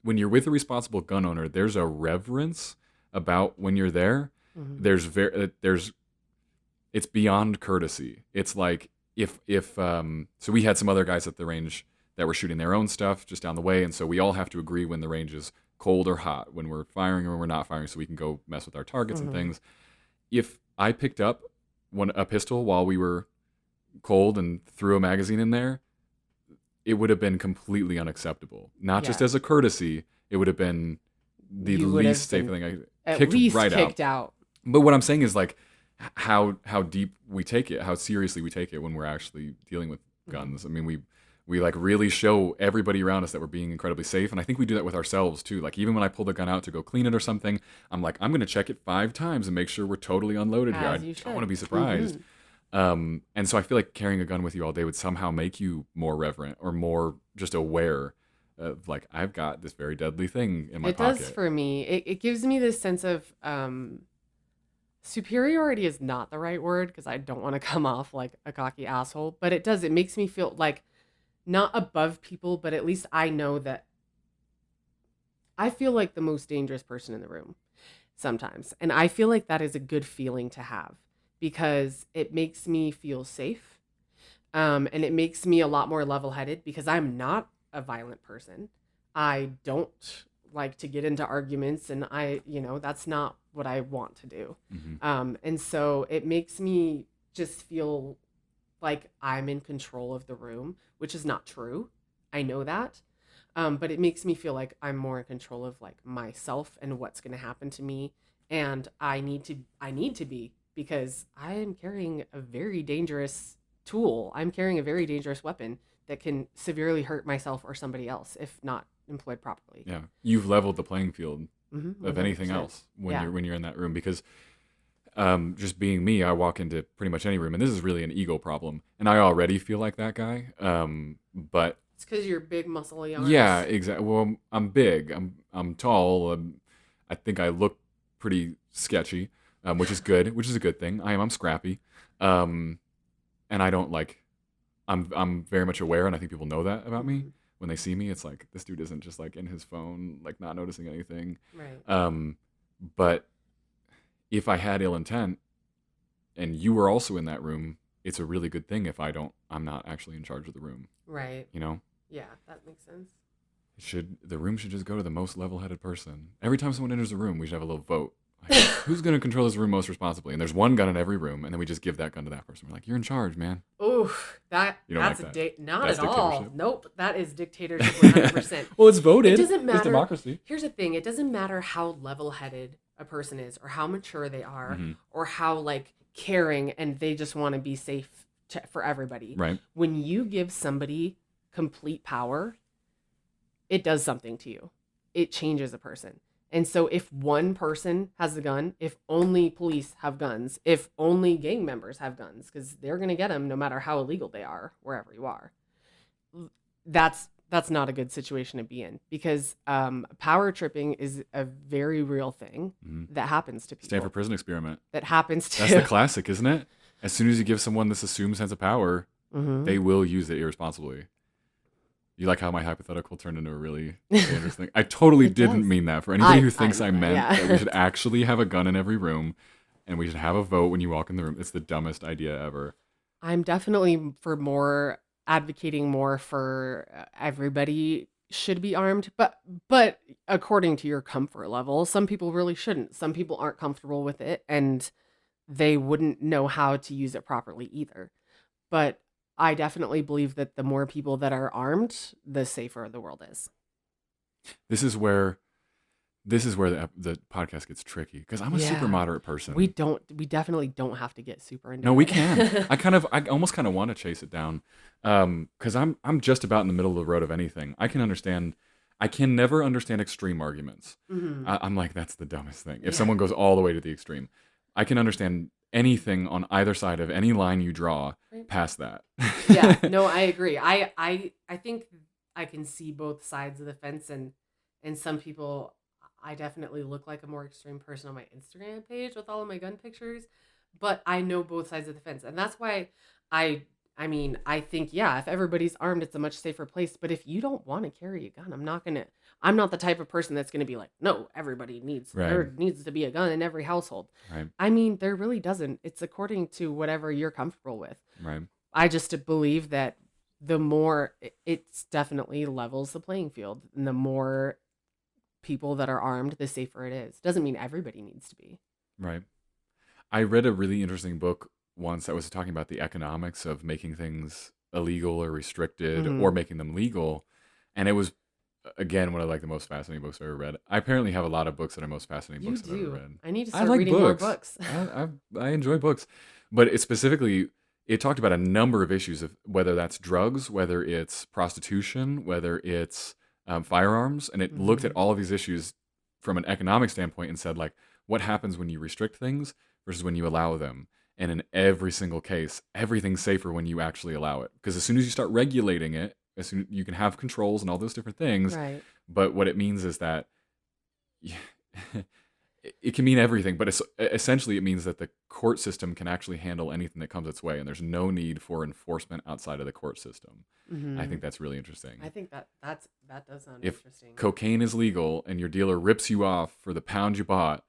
when you're with a responsible gun owner, there's a reverence about when you're there.
Mm-hmm.
It's beyond courtesy. It's like so we had some other guys at the range that were shooting their own stuff just down the way, and so we all have to agree when the range is cold or hot, when we're firing or when we're not firing, so we can go mess with our targets and things. If I picked up a pistol while we were cold and threw a magazine in there, it would have been completely unacceptable. Not just
Yeah.
as a courtesy, it would have been the
You would have
least safe
been
thing.
at
Kicked
least
right
kicked
out.
out.
But what I'm saying is like how deep we take it, how seriously we take it when we're actually dealing with guns. I mean, we like really show everybody around us that we're being incredibly safe, and I think we do that with ourselves too. Like even when I pull the gun out to go clean it or something, I'm like, I'm gonna check it 5 times and make sure we're totally unloaded here. I
As you
don't want to
should.
be surprised. And so I feel like carrying a gun with you all day would somehow make you more reverent or more just aware of like, I've got this very deadly thing in my
It
pocket.
does for me. It gives me this sense of superiority is not the right word because I don't want to come off like a cocky asshole, but it does. It makes me feel like not above people, but at least I know that I feel like the most dangerous person in the room sometimes. And I feel like that is a good feeling to have because it makes me feel safe. And it makes me a lot more level-headed because I'm not a violent person. I don't like to get into arguments and that's not what I want to do. And so it makes me just feel like I'm in control of the room, which is not true. I know that. But it makes me feel like I'm more in control of like myself and what's going to happen to me. And I need to be because I am carrying a very dangerous tool. I'm carrying a very dangerous weapon that can severely hurt myself or somebody else if not employed properly.
Yeah, you've leveled the playing field of anything
100%.
else when
Yeah.
you're in that room because just being me, I walk into pretty much any room, and this is really an ego problem, and I already feel like that guy. But
It's because you're big muscly arms.
yeah, exactly. Well, I'm big. I'm tall. I think I look pretty sketchy, which is good. Which is a good thing. I'm scrappy, and I don't like. I'm very much aware, and I think people know that about me. When they see me, it's like this dude isn't just like in his phone, like not noticing anything.
Right.
But if I had ill intent, and you were also in that room, it's a really good thing if I'm not actually in charge of the room.
Right.
You know?
Yeah, that makes sense.
The room should just go to the most level-headed person. Every time someone enters the room, we should have a little vote. Like, who's going to control this room most responsibly? And there's one gun in every room, and then we just give that gun to that person. We're like, you're in charge, man.
Oof,
You don't
that's
like
a
that?
not
That's
at all.
dictatorship.
Nope, that is dictatorship 100%.
Well, it's voted.
It doesn't matter.
It's democracy.
Here's the thing: it doesn't matter how level-headed a person is, or how mature they are, or how like caring, and they just want to be safe for everybody.
Right.
When you give somebody complete power, it does something to you. It changes a person. And so if one person has a gun, if only police have guns, if only gang members have guns, because they're going to get them no matter how illegal they are, wherever you are, that's not a good situation to be in, because power tripping is a very real thing that happens to people.
Stanford Prison Experiment.
That happens to...
That's the classic, isn't it? As soon as you give someone this assumed sense of power, they will use it irresponsibly. You like how my hypothetical turned into a really dangerous thing? I totally didn't mean that. For anybody who thinks I meant that we should actually have a gun in every room and we should have a vote when you walk in the room, it's the dumbest idea ever.
I'm definitely advocating more for everybody should be armed, but according to your comfort level. Some people really shouldn't. Some people aren't comfortable with it, and they wouldn't know how to use it properly either. But I definitely believe that the more people that are armed, the safer the world is.
This is where the podcast gets tricky, because I'm a super moderate person.
We definitely don't have to get super into it.
No, we can. I almost kind of want to chase it down, because I'm just about in the middle of the road of anything. I can never understand extreme arguments. I'm like, that's the dumbest thing. If someone goes all the way to the extreme, I can understand anything on either side of any line you draw past that.
Yeah, no, I agree. I think I can see both sides of the fence, and some people, I definitely look like a more extreme person on my Instagram page with all of my gun pictures, but I know both sides of the fence, and that's why I think, if everybody's armed, it's a much safer place. But if you don't want to carry a gun, I'm not the type of person that's going to be like, no, there needs to be a gun in every household.
Right.
There really doesn't. It's according to whatever you're comfortable with.
Right.
I just believe that the more it's definitely levels the playing field, and the more people that are armed, the safer it is. Doesn't mean everybody needs to be.
Right. I read a really interesting book once that was talking about the economics of making things illegal or restricted or making them legal. And it was, again, one of the most fascinating books I've ever read. I apparently have a lot of books that are most fascinating books I've ever read.
I need to start reading more books.
I enjoy books. But it talked about a number of issues of whether that's drugs, whether it's prostitution, whether it's firearms. And it looked at all of these issues from an economic standpoint and said, like, what happens when you restrict things versus when you allow them? And in every single case, everything's safer when you actually allow it. Because as soon as you start regulating it, as soon you can have controls and all those different things.
Right.
But what it means is that it can mean everything. But essentially, it means that the court system can actually handle anything that comes its way. And there's no need for enforcement outside of the court system. I think that's really interesting.
I think that does sound
if
interesting.
Cocaine is legal and your dealer rips you off for the pound you bought,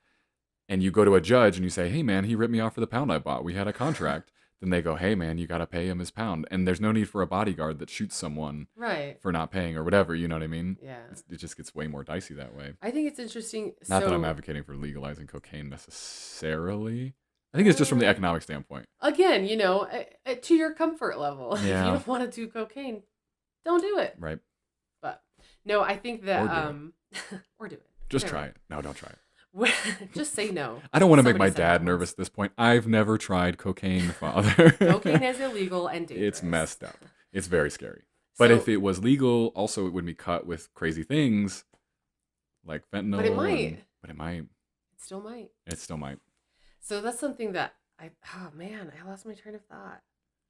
and you go to a judge and you say, hey, man, he ripped me off for the pound I bought. We had a contract. Then they go, hey, man, you got to pay him his pound. And there's no need for a bodyguard that shoots someone for not paying or whatever. You know what I mean?
Yeah.
It just gets way more dicey that way.
I think it's interesting.
Not that I'm advocating for legalizing cocaine necessarily. I think it's just from the economic standpoint.
Again, to your comfort level. If you don't want to do cocaine, don't do it.
Right.
But no, I think that or do it.
Just try it. No, don't try it.
Just say no.
I don't want to make my dad nervous at this point. I've never tried cocaine, Father.
Cocaine is illegal and dangerous.
It's messed up. It's very scary. But if it was legal, also it would be cut with crazy things like fentanyl.
But it might.
It
still might.
It still might.
So that's something that I lost my train of thought.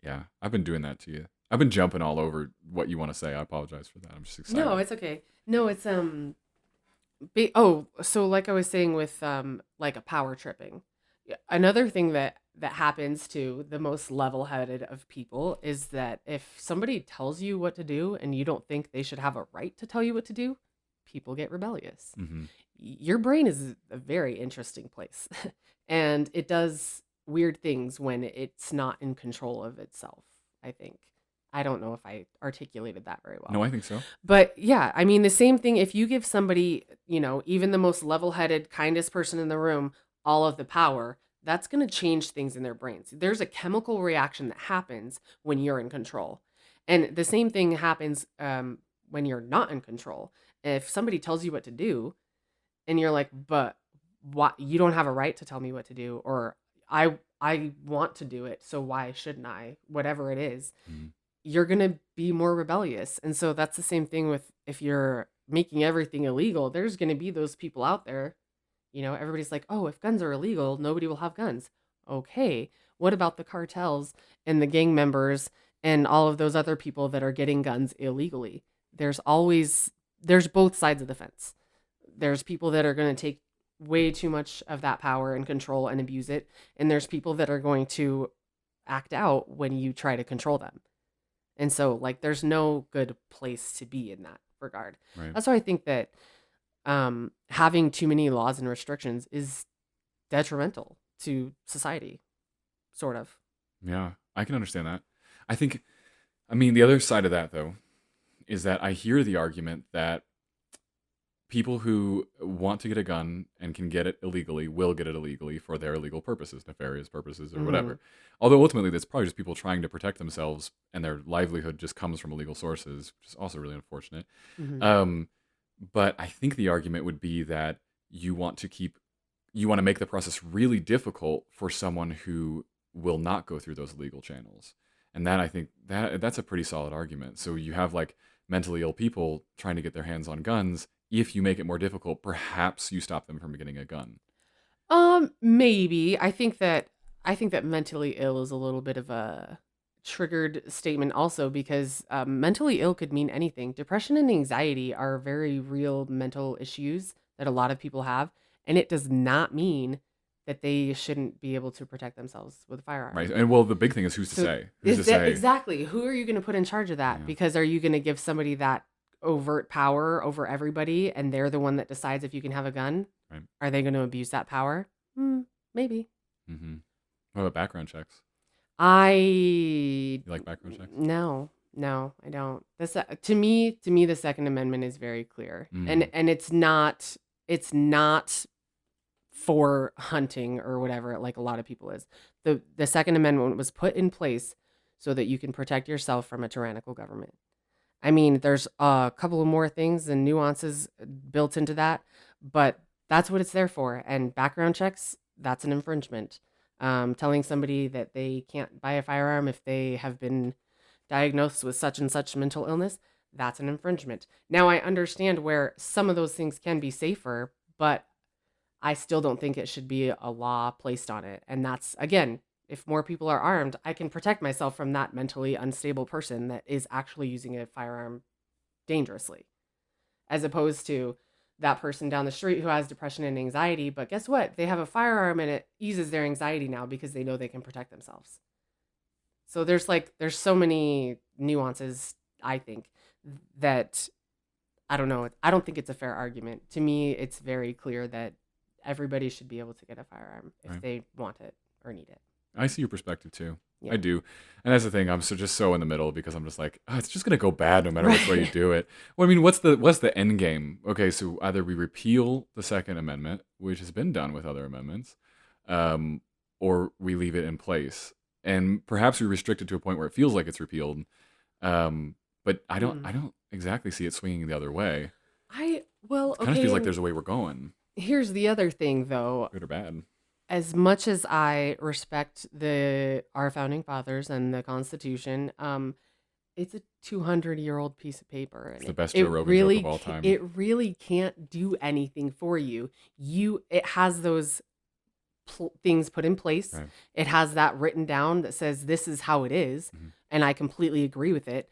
Yeah, I've been doing that to you. I've been jumping all over what you want to say. I apologize for that. I'm just excited.
No, it's okay. No, it's so like I was saying with like a power tripping, another thing that happens to the most level-headed of people is that if somebody tells you what to do and you don't think they should have a right to tell you what to do, people get rebellious. Your brain is a very interesting place, and it does weird things when it's not in control of itself, I think. I don't know if I articulated that very well.
No, I think so.
But yeah, I mean, the same thing, if you give somebody, even the most level-headed, kindest person in the room, all of the power, that's going to change things in their brains. There's a chemical reaction that happens when you're in control. And the same thing happens when you're not in control. If somebody tells you what to do and you're like, but why, you don't have a right to tell me what to do, or I want to do it, so why shouldn't I? Whatever it is, you're going to be more rebellious. And so that's the same thing with, if you're making everything illegal, there's going to be those people out there. Everybody's like, oh, if guns are illegal, nobody will have guns. Okay, what about the cartels and the gang members and all of those other people that are getting guns illegally? There's both sides of the fence. There's people that are going to take way too much of that power and control and abuse it. And there's people that are going to act out when you try to control them. And so, like, there's no good place to be in that regard.
Right.
That's why I think that having too many laws and restrictions is detrimental to society, sort of.
Yeah, I can understand that. I mean, the other side of that, though, is that I hear the argument that people who want to get a gun and can get it illegally will get it illegally for their illegal purposes, nefarious purposes, or whatever. Although ultimately, that's probably just people trying to protect themselves, and their livelihood just comes from illegal sources, which is also really unfortunate. But I think the argument would be that you want to make the process really difficult for someone who will not go through those legal channels. And that, I think that's a pretty solid argument. So you have like mentally ill people trying to get their hands on guns. If you make it more difficult, perhaps you stop them from getting a gun.
Maybe. I think that mentally ill is a little bit of a triggered statement also, because mentally ill could mean anything. Depression and anxiety are very real mental issues that a lot of people have, and it does not mean that they shouldn't be able to protect themselves with a firearm.
Right. And well, the big thing is who's to say? Who's to say?
Exactly. Who are you going to put in charge of that?
Yeah.
Because are you going to give somebody that overt power over everybody, and they're the one that decides if you can have a gun?
Right.
Are they going to abuse that power? Maybe.
What about background checks?
You
like background checks?
No, I don't. To me, the Second Amendment is very clear, and it's not for hunting or whatever, like a lot of people is. The Second Amendment was put in place so that you can protect yourself from a tyrannical government. I mean, there's a couple of more things and nuances built into that, but that's what it's there for. And background checks, that's an infringement. Telling somebody that they can't buy a firearm if they have been diagnosed with such and such mental illness, that's an infringement. Now, I understand where some of those things can be safer, but I still don't think it should be a law placed on it. And that's, again, if more people are armed, I can protect myself from that mentally unstable person that is actually using a firearm dangerously, as opposed to that person down the street who has depression and anxiety. But guess what? They have a firearm and it eases their anxiety now because they know they can protect themselves. So there's so many nuances, I think, that I don't know. I don't think it's a fair argument. To me, it's very clear that everybody should be able to get a firearm if they want it or need it.
I see your perspective too.
Yeah.
I do. And that's the thing. I'm just so in the middle because I'm just like, it's just going to go bad no matter which way you do it. Well, I mean, what's the end game? Okay, so either we repeal the Second Amendment, which has been done with other amendments, or we leave it in place. And perhaps we restrict it to a point where it feels like it's repealed. But I don't exactly see it swinging the other way. It kind of feels like there's a way we're going.
Here's the other thing, though.
Good or bad.
As much as I respect our founding fathers and the Constitution, it's a 200-year-old piece of paper. And
it's the best Joe Rogan joke of all time.
It really can't do anything for you. It has those things put in place. Right. It has that written down that says this is how it is, and I completely agree with it.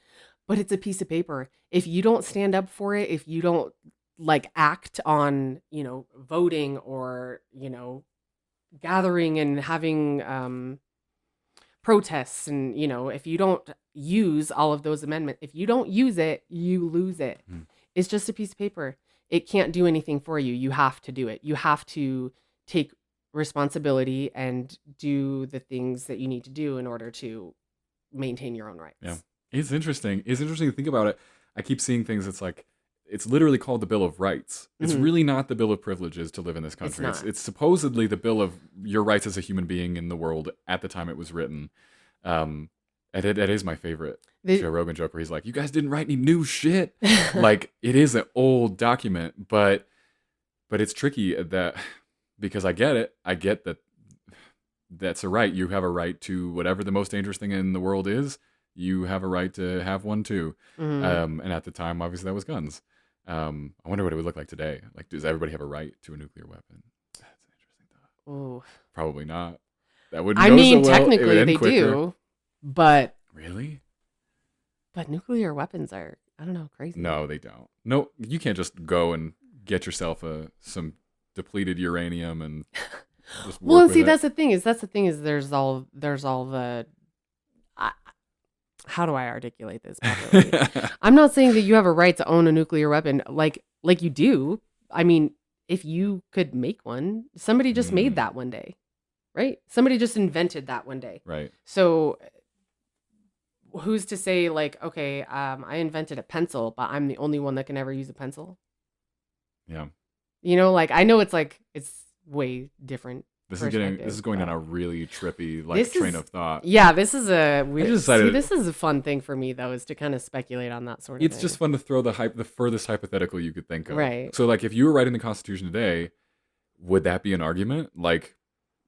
But it's a piece of paper. If you don't stand up for it, if you don't act on, voting or, gathering and having protests, and if you don't use all of those amendments, if you don't use it, you lose it. It's just a piece of paper. It can't do anything for you. You have to do it. You have to take responsibility and do the things that you need to do in order to maintain your own
Yeah.
rights.
It's interesting. It's interesting to think about it. I keep seeing things that's like, it's literally called the Bill of Rights. It's
Mhm.
really not the Bill of Privileges to live in this
It's
country. It's
not.
it's supposedly the Bill of your rights as a human being in the world at the time it was written. Um, and that is my favorite
The-
Joe Rogan joke where he's like, "You guys didn't write any new shit." Like it is an old document, but it's tricky that because I get it. I get that that's a right. You have a right to whatever the most dangerous thing in the world is. You have a right to have one too.
Mhm.
And at the time, obviously, that was guns. I wonder what it would look like today. Like, does everybody have a right to a nuclear weapon? That's an interesting thought.
Ooh.
Probably not. That wouldn't
I
go so
mean,
well. It would
technically
end
they
quicker.
do, but
Really?
nuclear weapons are, I don't know, crazy.
No, they don't. No, you can't just go and get yourself some depleted uranium and just
Well,
work
and
with
see,
it.
that's the thing is there's all the I, how do I articulate this properly? I'm not saying that you have a right to own a nuclear weapon like you do. I mean, if you could make one, somebody just made that one day, right? Somebody just invented that one day.
Right.
So who's to say like, okay, I invented a pencil, but I'm the only one that can ever use a pencil?
Yeah.
You know, like I know it's way different.
This is going down a really trippy train of thought.
Yeah, this is a weird.
decided-
this is a fun thing for me though, is to kind of speculate on that sort of
It's
thing.
just fun to throw the furthest hypothetical you could think of.
Right.
So like if you were writing the Constitution today, would that be an argument? Like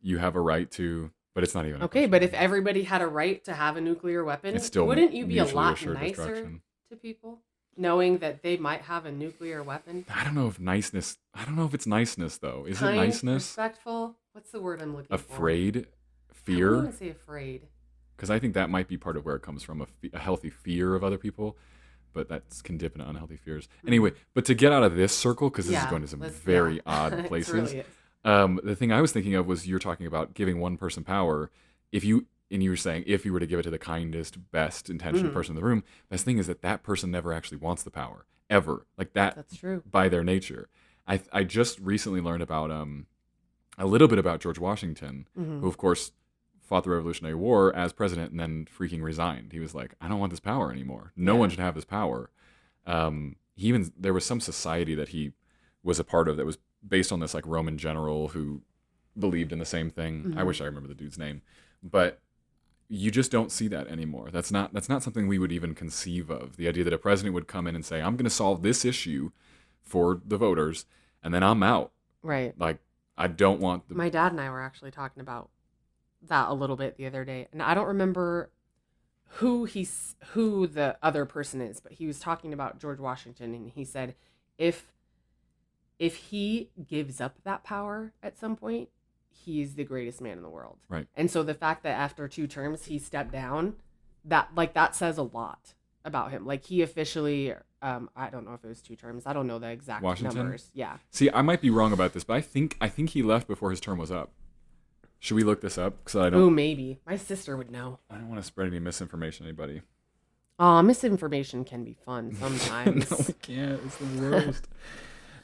you have a right to, but it's not even.
Okay, but if everybody had a right to have a nuclear weapon,
It's still
wouldn't you be a
mutually
lot
assured
nicer
destruction.
to people knowing that they might have a nuclear weapon?
I don't know if niceness. I don't know if it's niceness though. Is
Kind,
it niceness?
respectful? What's the word I'm looking for?
Afraid,
I don't
fear.
want to say afraid.
Because I think that might be part of where it comes from, a healthy fear of other people, but that can dip into unhealthy fears. Anyway, but to get out of this circle, because this is going to some very odd places.
Really is.
The thing I was thinking of was you're talking about giving one person power. You were saying if you were to give it to the kindest, best intentioned person in the room, the thing is that person never actually wants the power ever. Like that.
That's true.
By their nature. I just recently learned about a little bit about George Washington, who of course fought the Revolutionary War as president and then freaking resigned. He was like, I don't want this power anymore. No one should have this power. There was some society that he was a part of that was based on this like Roman general who believed in the same thing. I wish I remember the dude's name, but you just don't see that anymore. That's not something we would even conceive of. The idea that a president would come in and say, I'm going to solve this issue for the voters, and then I'm out.
Right.
Like, I don't want
My dad and I were actually talking about that a little bit the other day, and I don't remember who the other person is, but he was talking about George Washington, and he said if he gives up that power at some point, he's the greatest man in the world.
Right.
And so the fact that after 2 terms he stepped down, that says a lot about him. Like he officially, I don't know if it was 2 terms. I don't know the exact numbers. Yeah.
See, I might be wrong about this, but I think he left before his term was up. Should we look this up? Because I don't.
Oh, maybe my sister would know.
I don't want to spread any misinformation to anybody.
Misinformation can be fun sometimes.
No, it can't. It's the worst.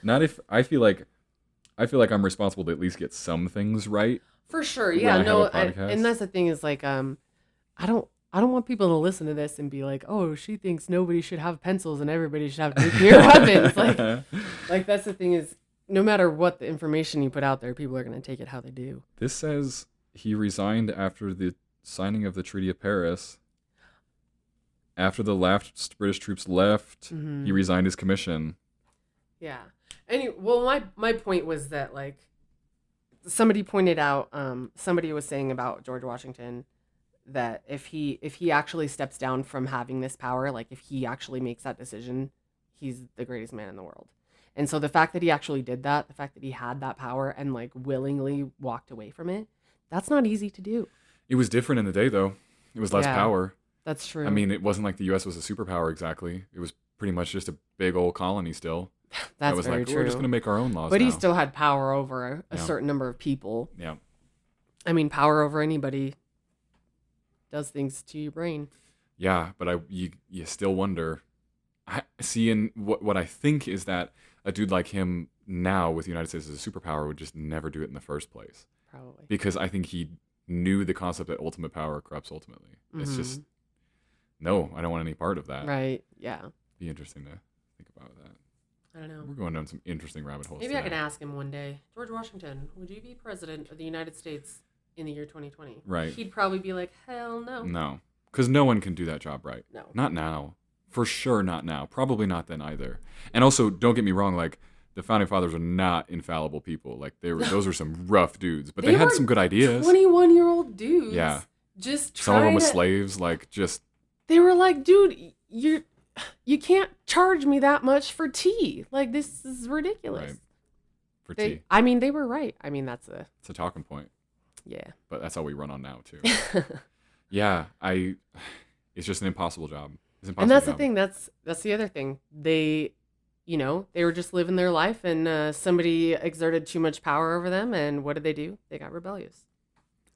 Not if I feel like I'm responsible to at least get some things right.
For sure.
when
Yeah.
I have
No.
a podcast.
And that's the thing is like, I don't want people to listen to this and be like, oh, she thinks nobody should have pencils and everybody should have nuclear weapons. Like that's the thing is, no matter what the information you put out there, people are going to take it how they do.
This says he resigned after the signing of the Treaty of Paris. After the last British troops left, he resigned his commission.
Yeah. Anyway, well, my point was that like somebody pointed out, somebody was saying about George Washington that if he actually steps down from having this power, like if he actually makes that decision, he's the greatest man in the world. And so the fact that he actually did that, the fact that he had that power and like willingly walked away from it, that's not easy to do.
It was different in the day, though. It was less power.
That's true.
I mean, it wasn't like the U.S. was a superpower exactly. It was pretty much just a big old colony still.
That's
that was
very
like,
true.
we're just going to make our own laws
But
now.
he still had power over a certain number of people.
Yeah.
I mean, power over anybody does things to your brain.
Yeah, but you still wonder. What I think is that a dude like him now with the United States as a superpower would just never do it in the first place.
Probably.
because I think he knew the concept that ultimate power corrupts ultimately. It's
Mm-hmm.
just, no, I don't want any part of that.
Right. Yeah.
Be interesting to think about that.
I don't know.
We're going down some interesting rabbit holes
Maybe
today.
I can ask him one day, George Washington, would you be president of the United States in the year 2020?
Right.
He'd probably be like, hell no.
No, because no one can do that job right.
No.
Not now. For sure not now. Probably not then either. And also, don't get me wrong, like, the founding fathers are not infallible people. Like, those are some rough dudes, but they had
were
some good ideas.
21-year-old dudes.
Yeah.
Just
Some of them
trying
with
to...
slaves, like, just,
They were like, dude, you can't charge me that much for tea. Like, this is ridiculous.
right, for tea.
I mean, they were right. I mean, it's
It's a talking point,
yeah.
but that's how we run on now, too. Yeah, it's just an impossible job. It's an impossible
And that's
job.
the thing. That's the other thing. They were just living their life, and somebody exerted too much power over them. And what did they do? They got rebellious.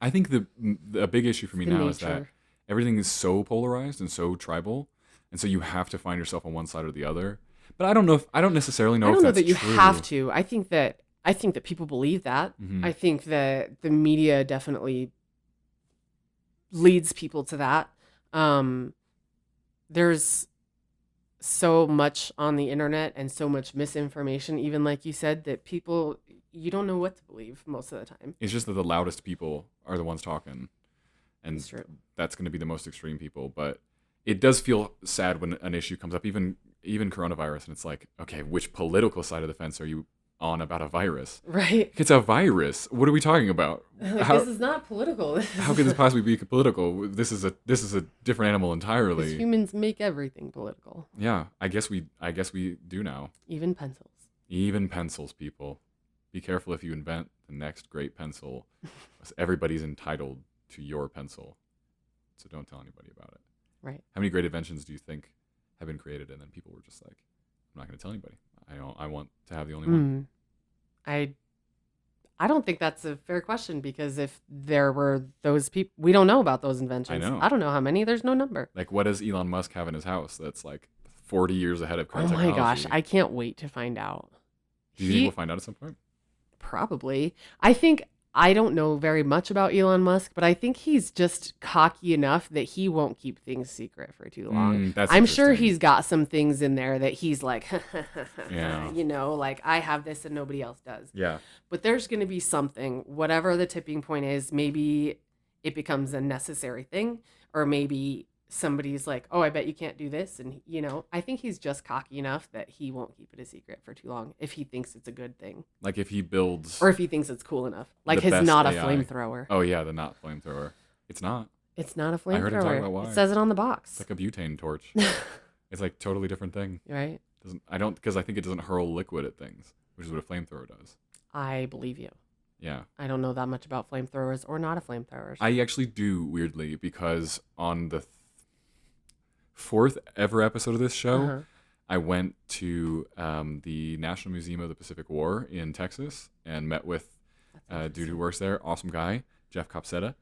I think the big issue for me
The
now is that
nature.
everything is so polarized and so tribal, and so you have to find yourself on one side or the other. But I don't necessarily know
I
if
don't know
that's
that you
true.
have to. I think that people believe that.
Mhm.
I think that the media definitely leads people to that. There's so much on the internet and so much misinformation, even like you said, that you don't know what to believe most of the time.
It's just that the loudest people are the ones talking, and
It's true.
that's going to be the most extreme people. But it does feel sad when an issue comes up, even coronavirus, and it's like, okay, which political side of the fence are you on about a virus?
Right.
It's a virus. What are we talking about?
Like,
How
this is not political.
how could this possibly be political? This is a different animal
Because
entirely.
humans make everything political,
Yeah, I guess we do now.
even pencils.
Even pencils, people. Be careful if you invent the next great pencil. Everybody's entitled to your pencil. So don't tell anybody about it.
Right.
How many great inventions do you think have been created and then people were just like, I'm not going to tell anybody. I want to have the only one.
I don't think that's a fair question, because if there were those people, we don't know about those inventions.
I know.
I don't know how many. There's no number.
Like, what does Elon Musk have in his house that's like 40 years ahead of
Oh
current
my
technology?
gosh, I can't wait to find out.
Do you think we'll find out at some point?
Probably. I don't know very much about Elon Musk, but I think he's just cocky enough that he won't keep things secret for too long.
That's
I'm sure
interesting.
he's got some things in there that he's like,
Yeah.
like, I have this and nobody else does.
Yeah.
But there's going to be something, whatever the tipping point is. Maybe it becomes a necessary thing, or maybe somebody's like, oh, I bet you can't do this. And, I think he's just cocky enough that he won't keep it a secret for too long if he thinks it's a good thing,
Like if he builds.
or if he thinks it's cool enough. Like
The
his
best
not a
AI.
flamethrower.
Oh, yeah, the not flamethrower. It's not.
It's not a
I heard him talk
flamethrower.
about why.
It says it on the
It's
box.
like a butane torch. It's like totally different thing.
Right?
Because I think it doesn't hurl liquid at things, which is what a flamethrower does.
I believe you.
Yeah.
I don't know that much about flamethrowers or not a flamethrowers.
I actually do, weirdly, because on the fourth ever episode of this show,
Uh-huh.
I went to the National Museum of the Pacific War in Texas and met with a dude who works there, awesome guy, Jeff Copsetta,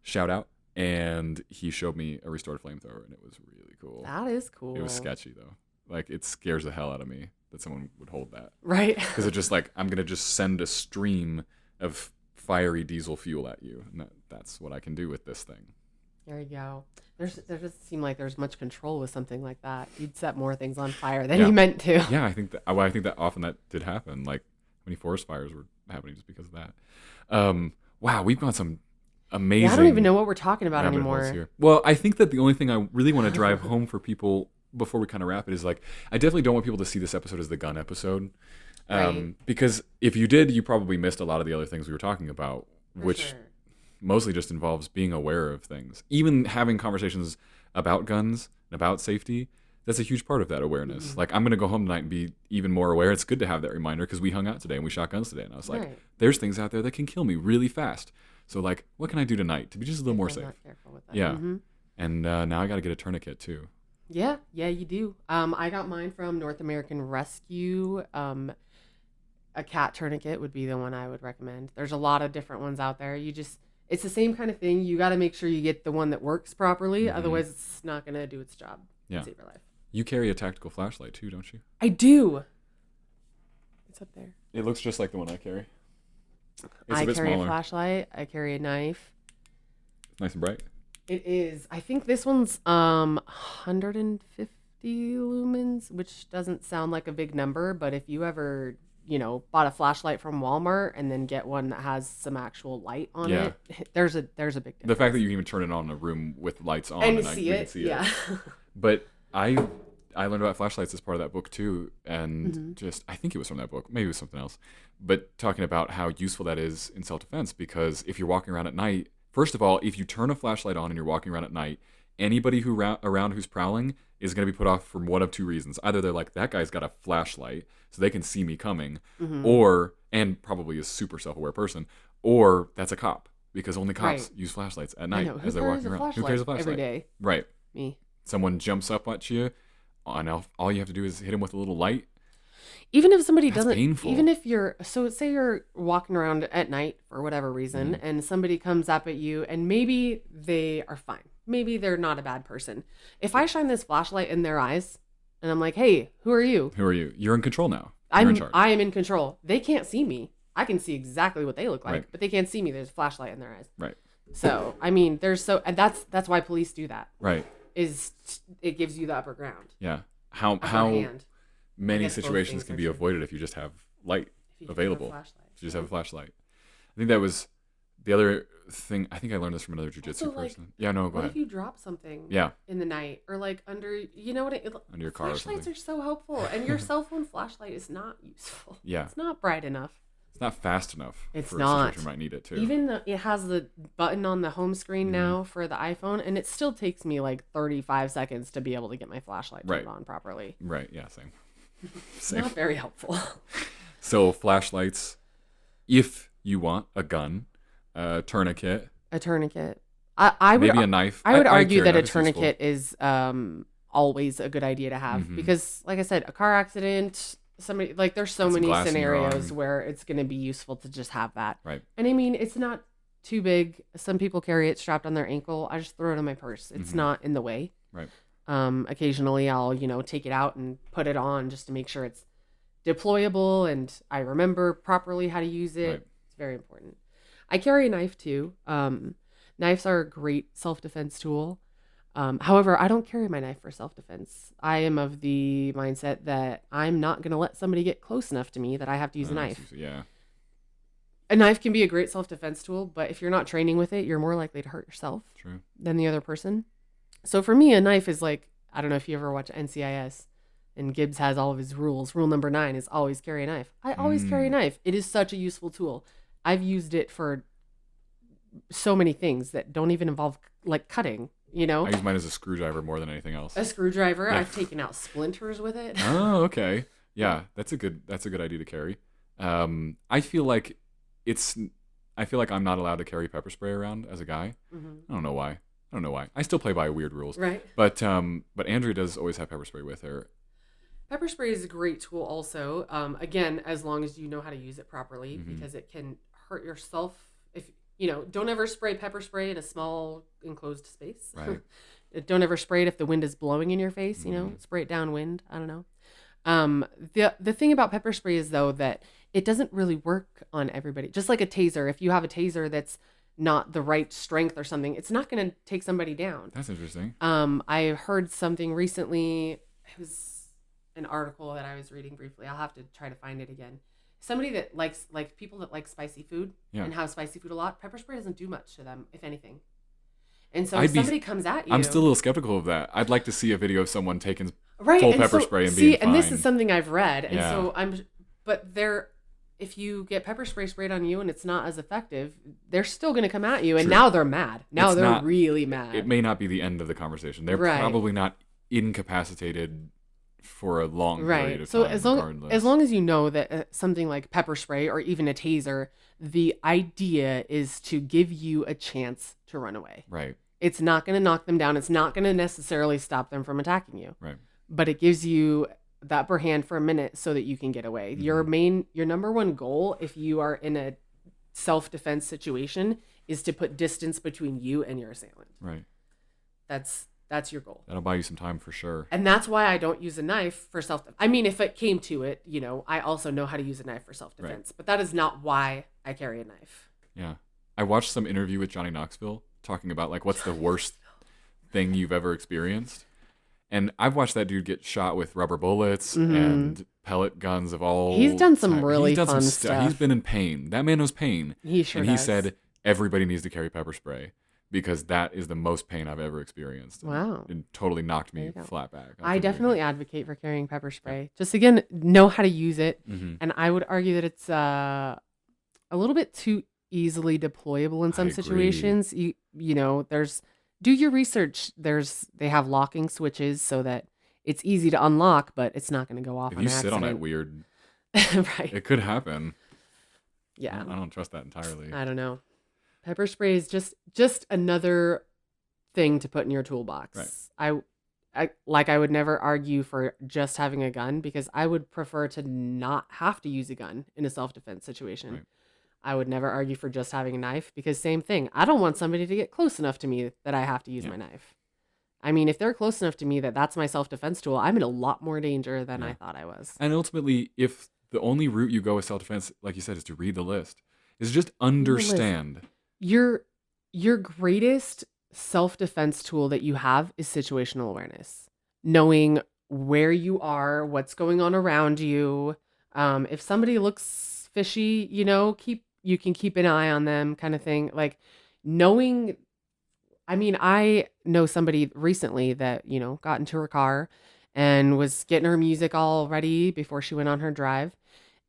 shout out, and he showed me a restored flamethrower, and it was really cool.
That is cool.
It was sketchy, though. Like, it scares the hell out of me that someone would hold that.
Right?
Because it's just like, I'm going to just send a stream of fiery diesel fuel at you, and that's what I can do with this thing.
There you go. There doesn't seem like there's much control with something like that. You'd set more things on fire than
Yeah.
you meant to.
Yeah, I think that often that did happen. Like, many forest fires were happening just because of that. Wow, we've got some amazing.
Yeah, I don't even know what we're talking about
rabbit holes
anymore.
here. Well, I think that the only thing I really want to drive home for people before we kind of wrap it is like, I definitely don't want people to see this episode as the gun episode.
Right.
Because if you did, you probably missed a lot of the other things we were talking about,
For
which
sure.
mostly just involves being aware of things. Even having conversations about guns and about safety, that's a huge part of that awareness.
Mm-hmm.
Like, I'm going to go home tonight and be even more aware. It's good to have that reminder because we hung out today and we shot guns today. And I was like,
Right.
there's things out there that can kill me really fast. So, like, what can I do tonight to be just a little more
If I'm
safe?
not careful with that.
Yeah.
Mhm.
And now I got to get a tourniquet too.
Yeah, you do. I got mine from North American Rescue. A cat tourniquet would be the one I would recommend. There's a lot of different ones out there. It's the same kind of thing. You got to make sure you get the one that works properly.
Mhm.
Otherwise, it's not going to do its job.
Yeah.
Save your life.
You carry a tactical flashlight too, don't you?
I do. It's up there.
It looks just like the one I carry. It's a
I
bit
carry a
smaller.
flashlight. I carry a knife.
It's nice and bright.
It is. I think this one's 150 lumens, which doesn't sound like a big number, but if you ever, bought a flashlight from Walmart and then get one that has some actual light on
Yeah.
it, there's a big difference.
The fact that you can even turn it on in a room with lights on
and
we
see
can
it,
see
yeah.
it. But I learned about flashlights as part of that book too, and just I think it was from that book, maybe it was something else. But talking about how useful that is in self-defense, because if you're walking around at night, first of all, if you turn a flashlight on and you're walking around at night, anybody around who's prowling is going to be put off from one of two reasons. Either they're like, that guy's got a flashlight, so they can see me coming, and probably a super self-aware person, or that's a cop, because only cops use flashlights at night as they're walking around. Who carries a flashlight?
Every day.
Right.
Me.
Someone jumps up at you, and all you have to do is hit him with a little light.
Even if somebody
That's
doesn't,
painful.
even if say you're walking around at night for whatever reason, and somebody comes up at you, and maybe they are fine. Maybe they're not a bad person. If I shine this flashlight in their eyes, and I'm like, "Hey, who are you?"
Who are you? You're in control now. You're in charge.
I am in control. They can't see me. I can see exactly what they look like,
Right.
but they can't see me. There's a flashlight in their eyes.
Right.
So I mean, and that's why police do that.
Right.
It gives you the upper ground.
Yeah.
Upper
How
hand. I
many
guess both
situations
things
can
are
be
true.
avoided if you just have light
If you have a
available?
flashlight.
If you just have a flashlight. I think that was the other thing. I think I learned this from another jujitsu
Also, like,
person. Yeah, no, go
What
ahead.
if you drop something
Yeah,
in the night, or like under,
under your car or
flashlights
something.
are so helpful, and your cell phone flashlight is not useful.
Yeah.
It's not bright enough.
It's not fast enough
It's
for a
not.
situation you might need it too.
Even though it has the button on the home screen now for the iPhone, and it still takes me like 35 seconds to be able to get my flashlight turned
Right.
on properly.
Right, yeah, same.
Not very helpful.
So flashlights, if you want a gun, a tourniquet,
A tournament. I would
maybe a knife.
I would
I'd
argue
carry
that a
knife, it's useful.
tourniquet is always a good idea to have because, like I said, a car accident, somebody like there's so
Get some
many
glass in your
scenarios
arm.
where it's going to be useful to just have that.
Right.
And I mean, it's not too big. Some people carry it strapped on their ankle. I just throw it in my purse. It's not in the way.
Right.
Occasionally I'll, take it out and put it on just to make sure it's deployable and I remember properly how to use it.
Right.
It's very important. I carry a knife too. Knives are a great self-defense tool. However, I don't carry my knife for self-defense. I am of the mindset that I'm not going to let somebody get close enough to me that I have to use a knife.
Yeah.
A knife can be a great self-defense tool, but if you're not training with it, you're more likely to hurt yourself
True.
than the other person. So for me, a knife is like, I don't know if you ever watch NCIS and Gibbs has all of his rules. Rule number 9 is always carry a knife. I always carry a knife. It is such a useful tool. I've used it for so many things that don't even involve like cutting,
I use mine as a screwdriver more than anything else.
A screwdriver.
Yeah.
I've taken out splinters with it.
Oh, okay. Yeah, that's a good idea to carry. I feel like I'm not allowed to carry pepper spray around as a guy. I don't know why. I still play by weird rules.
Right.
But Andrea does always have pepper spray with her.
Pepper spray is a great tool also. Again, as long as you know how to use it properly, because it can hurt yourself if, don't ever spray pepper spray in a small enclosed space.
Right.
Don't ever spray it if the wind is blowing in your face, spray it downwind. I don't know. The thing about pepper spray is though that it doesn't really work on everybody. Just like a taser, if you have a taser that's not the right strength or something, it's not going to take somebody down.
That's interesting.
I heard something recently. It was an article that I was reading briefly. I'll have to try to find it again. Somebody that likes people that like spicy food and have spicy food a lot, pepper spray doesn't do much to them, if anything. And so if somebody comes at you,
I'm still a little skeptical of that. I'd like to see a video of someone taking
right,
full
and
pepper
so,
spray and
see,
being fine.
and this is something I've read, and
Yeah.
so if you get pepper spray sprayed on you and it's not as effective, they're still going to come at you, and now they're mad. Now they're really mad.
It may not be the end of the conversation. They're
Right.
probably not incapacitated for a long period of
So
time.
as long as you know that something like pepper spray or even a taser, the idea is to give you a chance to run away.
Right.
It's not going to knock them down. It's not going to necessarily stop them from attacking you.
Right.
But it gives you the upper hand for a minute so that you can get away. Your number one goal, if you are in a self-defense situation, is to put distance between you and your assailant.
Right.
That's That's your goal.
That'll buy you some time for sure.
And that's why I don't use a knife for self-defense. I mean, if it came to it, I also know how to use a knife for self-defense. Right. But that is not why I carry a knife.
Yeah. I watched some interview with Johnny Knoxville talking about, like, what's the worst thing you've ever experienced. And I've watched that dude get shot with rubber bullets and pellet guns of all.
He's done some really fun stuff.
He's been in pain. That man knows pain.
He sure
does.
And
he said everybody needs to carry pepper spray because that is the most pain I've ever experienced.
Wow.
It totally knocked me flat back.
I definitely advocate for carrying pepper spray. Yeah. Just, again, know how to use it. And I would argue that it's a little bit too easily deployable in some situations. You know, do your research. They have locking switches so that it's easy to unlock, but it's not going to go off
if
on
you
accident.
sit on that weird,
right?
It could happen.
Yeah,
I don't trust that entirely.
I don't know. Pepper spray is just another thing to put in your toolbox. Right. I would never argue for just having a gun because I would prefer to not have to use a gun in a self-defense situation. Right. I would never argue for just having a knife because same thing. I don't want somebody to get close enough to me that I have to use my knife. I mean, if they're close enough to me that that's my self-defense tool, I'm in a lot lot danger than I thought I was.
And ultimately, if the only route you go with self-defense, like you said, is to read the list, is just understand.
Your greatest self-defense tool that you have is situational awareness. Knowing where you are, what's going on around you. If somebody looks fishy, you can keep an eye on them, kind of thing. Like knowing, I mean, I know somebody recently that, got into her car and was getting her music all ready before she went on her drive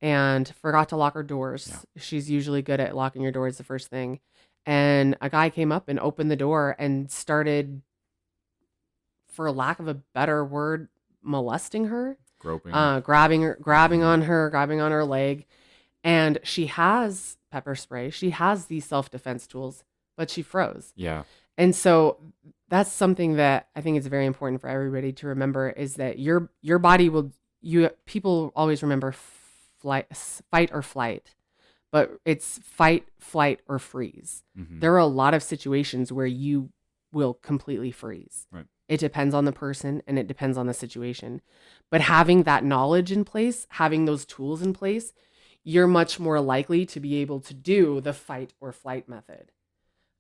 and forgot to lock her doors. Yeah. She's usually good at locking your doors the first thing. And a guy came up and opened the door and started, for lack of a better word, molesting her.
Groping.
Grabbing on her leg. And she has pepper spray. She has these self-defense tools, but she froze.
Yeah.
And so that's something that I think is very important for everybody to remember is that your body people always remember fight or flight, but it's fight, flight, or freeze. Mm-hmm. There are a lot of situations where you will completely freeze.
Right.
It depends on the person and it depends on the situation. But having that knowledge in place, having those tools in place, you're much more likely to be able to do the fight or flight method,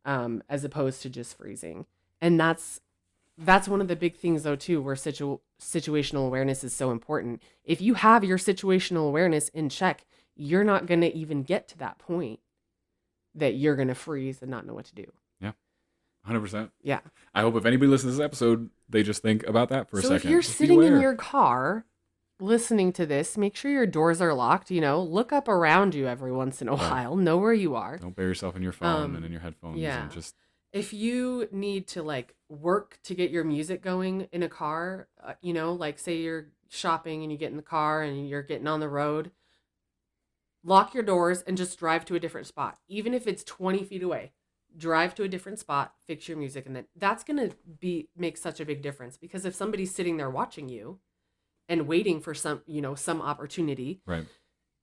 as opposed to just freezing. And that's one of the big things, though, too, where situational awareness is so important. If you have your situational awareness in check, you're not going to even get to that point that you're going to freeze and not know what to do.
Yeah, 100%.
Yeah.
I hope if anybody listens to this episode, they just think about that for a second.
So if you're sitting in your car listening to this, make sure your doors are locked, look up around you every once in a while, know where you are.
Don't bury yourself in your phone and in your headphones.
Yeah.
And just...
If you need to work to get your music going in a car, say you're shopping and you get in the car and you're getting on the road, lock your doors and just drive to a different spot. Even if it's 20 feet away, drive to a different spot, fix your music. And then that's going to make such a big difference because if somebody's sitting there watching you and waiting for some opportunity,
right.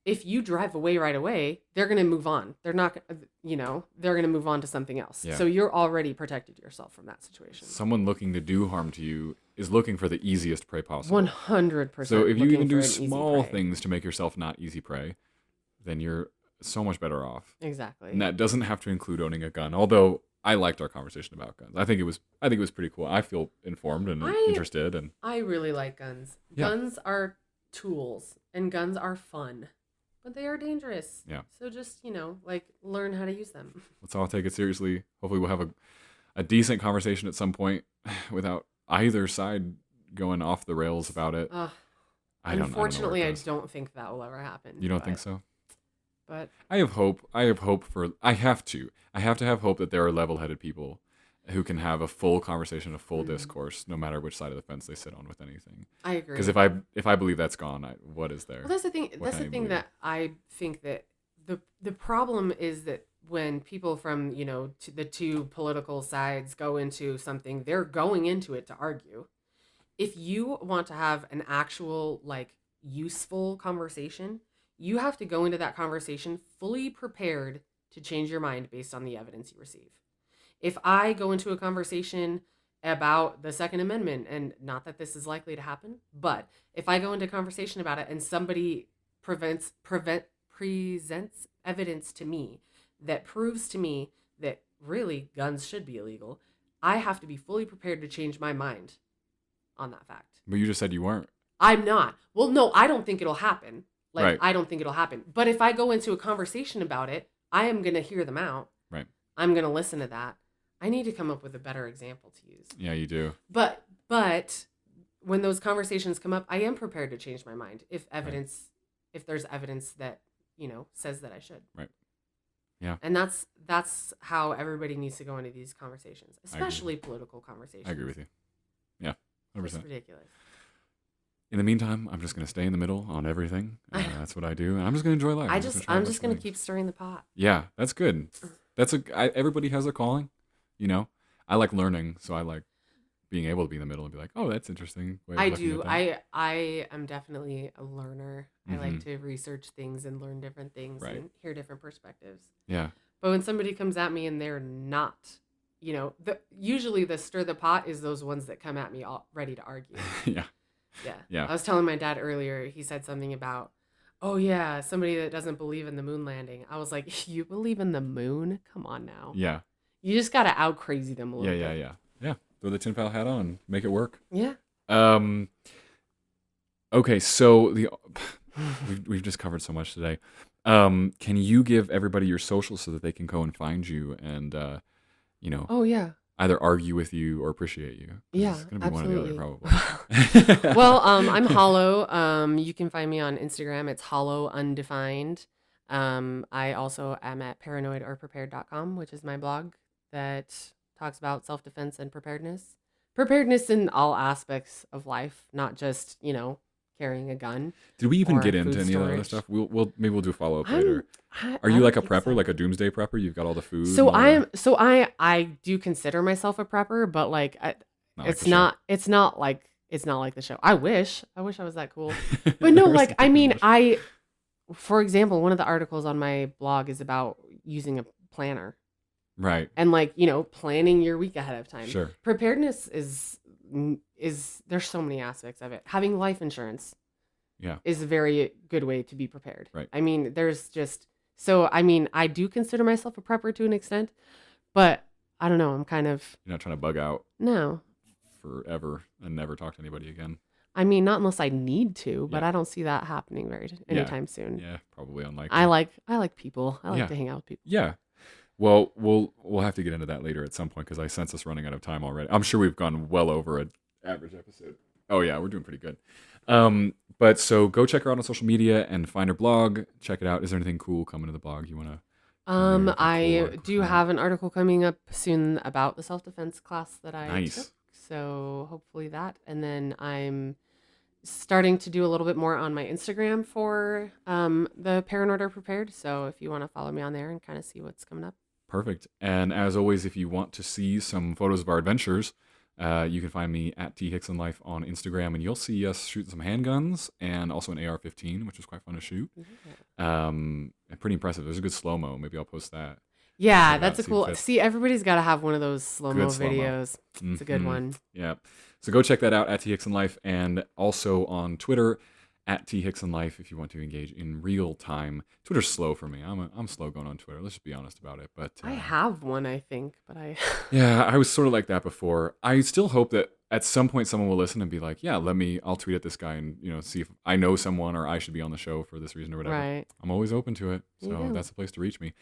If you drive away right away, they're going to move on. They're not, they're going to move on to something else. Yeah. So you're already protected yourself from that situation.
Someone looking to do harm to you is looking for the easiest prey possible.
100%.
So if you even do small things to make yourself not easy prey, then you're so much better off.
Exactly.
And that doesn't have to include owning a gun. Although I liked our conversation about guns. I think it was pretty cool. I feel informed and interested. And
I really like guns.
Yeah.
Guns are tools and guns are fun. But they are dangerous.
Yeah.
So just, learn how to use them.
Let's all take it seriously. Hopefully we'll have a decent conversation at some point without either side going off the rails about it.
Unfortunately, I don't think that will ever happen.
You don't think so?
But
I have hope. I have to have hope that there are level-headed people who can have a full conversation, a full discourse, no matter which side of the fence they sit on with anything.
I agree.
Because if I believe that's gone, what is there?
Well, that's the thing. That's the thing that I think that the problem is that when people from the two political sides go into something, they're going into it to argue. If you want to have an actual useful conversation, you have to go into that conversation fully prepared to change your mind based on the evidence you receive. If I go into a conversation about the Second Amendment. And not that this is likely to happen, but if I go into conversation about it and somebody presents evidence to me that proves to me that really guns should be illegal, I have to be fully prepared to change my mind on that fact.
But you just said you weren't.
I'm not. Well, no, I don't think it'll happen. Like,
Right.
I don't think it'll happen. But if I go into a conversation about it, I am going to hear them out.
Right.
I'm going to listen to that. I need to come up with a better example to use.
Yeah, you do.
But when those conversations come up, I am prepared to change my mind if there's evidence that, says that I should.
Right. Yeah.
And that's how everybody needs to go into these conversations, especially political conversations.
I agree with you. Yeah, 100%.
It's ridiculous.
In the meantime, I'm just going to stay in the middle on everything. That's what I do. And I'm just going to enjoy life.
I'm just going to keep stirring the pot.
Yeah, that's good. Everybody has a calling, I like learning, so I like being able to be in the middle and be like, oh, that's interesting.
I do. I am definitely a learner. I like to research things and learn different things and hear different perspectives.
Yeah.
But when somebody comes at me and they're not, usually the stir the pot is those ones that come at me all ready to argue. Yeah. I was telling my dad earlier, he said something about, oh yeah, somebody that doesn't believe in the moon landing. I was like, you believe in the moon? Come on now.
Yeah.
You just got to out crazy them a little bit.
Yeah. Throw the tinfoil hat on, make it work.
Yeah.
Okay, so we've just covered so much today. Can you give everybody your social so that they can go and find you and
Oh yeah.
either argue with you or appreciate you?
Yeah,
it's gonna be
absolutely.
one or the other, probably.
Well, I'm Hollo. You can find me on Instagram. It's Hollo Undefined. I also am at paranoidorprepared.com, which is my blog that talks about self-defense and preparedness. Preparedness in all aspects of life, not just, carrying a gun.
Did we even
or
get into
food
any of that other
storage.
stuff? Maybe we'll do a follow up later.
I
Are you
don't
like a
think
prepper,
so.
like a doomsday prepper? You've got all the food.
So
and all
I do consider myself a prepper, but like
like
it's
the show.
not like the show. I wish I was that cool. But no, like I mean, for example, one of the articles on my blog is about using a planner
Right.
and planning your week ahead of time.
Sure.
Preparedness is there's so many aspects of it. Having life insurance
Yeah.
is a very good way to be prepared.
Right.
I mean, I do consider myself a prepper to an extent, but I don't know. I'm kind of
You're not trying to bug out
no.
forever and never talk to anybody again.
I mean, not unless I need to, but
Yeah.
I don't see that happening anytime soon.
Yeah, probably unlikely.
I like people. I like
Yeah.
to hang out with people.
Yeah. Well, we'll have to get into that later at some point because I sense us running out of time already. I'm sure we've gone well over an average episode. Oh yeah, we're doing pretty good. But so go check her out on social media and find her blog. Check it out. Is there anything cool coming to the blog you want to?
I do have an article coming up soon about the self-defense class that I
Nice.
took. So hopefully that, and then I'm starting to do a little bit more on my Instagram for the Paranoid or Prepared. So if you want to follow me on there and kind of see what's coming up.
Perfect. And as always, if you want to see some photos of our adventures, you can find me at THicksonLife on Instagram, and you'll see us shooting some handguns and also an AR-15, which was quite fun to shoot.
Yeah.
And pretty impressive. There's a good slow-mo. Maybe I'll post that.
Yeah,
Check it
that's
out,
a cool. See, everybody's got to have one of those slow-mo
Good slow-mo.
videos. It's a good
Mhm.
one.
Yeah. So go check that out at THicksonLife, and also on Twitter at THicksonLife if you want to engage in real time. Twitter's slow for me. I'm slow going on Twitter. Let's just be honest about it. But
I have one, I think, but I.
yeah, I was sort of like that before. I still hope that at some point someone will listen and be like, yeah, I'll tweet at this guy and see if I know someone or I should be on the show for this reason or whatever.
Right.
I'm always open to it. So
Yeah.
that's the place to reach me.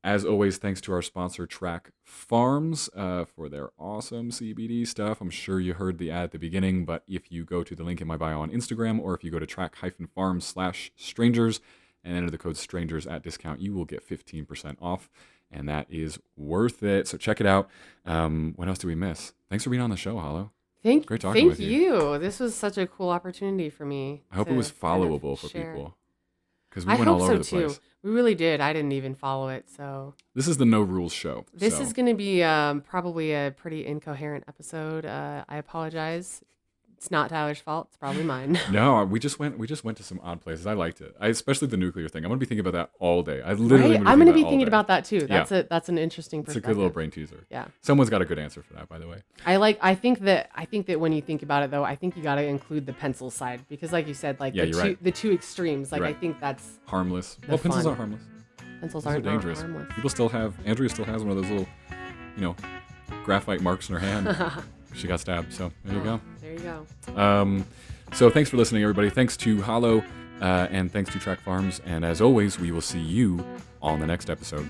As always, thanks to our sponsor, Track Farms, for their awesome CBD stuff. I'm sure you heard the ad at the beginning, but if you go to the link in my bio on Instagram, or if you go to track-farms/strangers and enter the code strangers at discount, you will get 15% off, and that is worth it. So check it out. What else do we miss? Thanks for being on the show, Hollo. Great talking with
Thank
you.
you. This was such a cool opportunity for me.
I hope it
to
was
kind of
followable for
share.
people, because we
I
went all
hope
over
so
the
too.
place.
We really did. I didn't even follow it, so
This is the No Rules show.
this
so.
is going to be probably a pretty incoherent episode. I apologize, It's not Tyler's fault. It's probably mine.
No, we just went to some odd places. I liked it. Especially the nuclear thing. I'm gonna be thinking about that all day. I literally
Right? I'm going to be thinking
all day.
about that too.
Yeah.
That's an interesting
It's a
perspective.
good little brain teaser.
Yeah.
Someone's got a good answer for that, by the way.
I think that when you think about it though, I think you got to include the pencil side because like you said, like
Yeah, you're right.
the two extremes. Like
You're
I
right.
think that's
Harmless. Well, pencils
fun.
aren't harmless.
pencils
Those are
aren't
dangerous.
harmless.
People still have. Andrea still has one of those little, graphite marks in her hand. She got stabbed. So there you go.
There you go.
So thanks for listening, everybody. Thanks to Hollo, and thanks to Track Farms. And as always, we will see you on the next episode.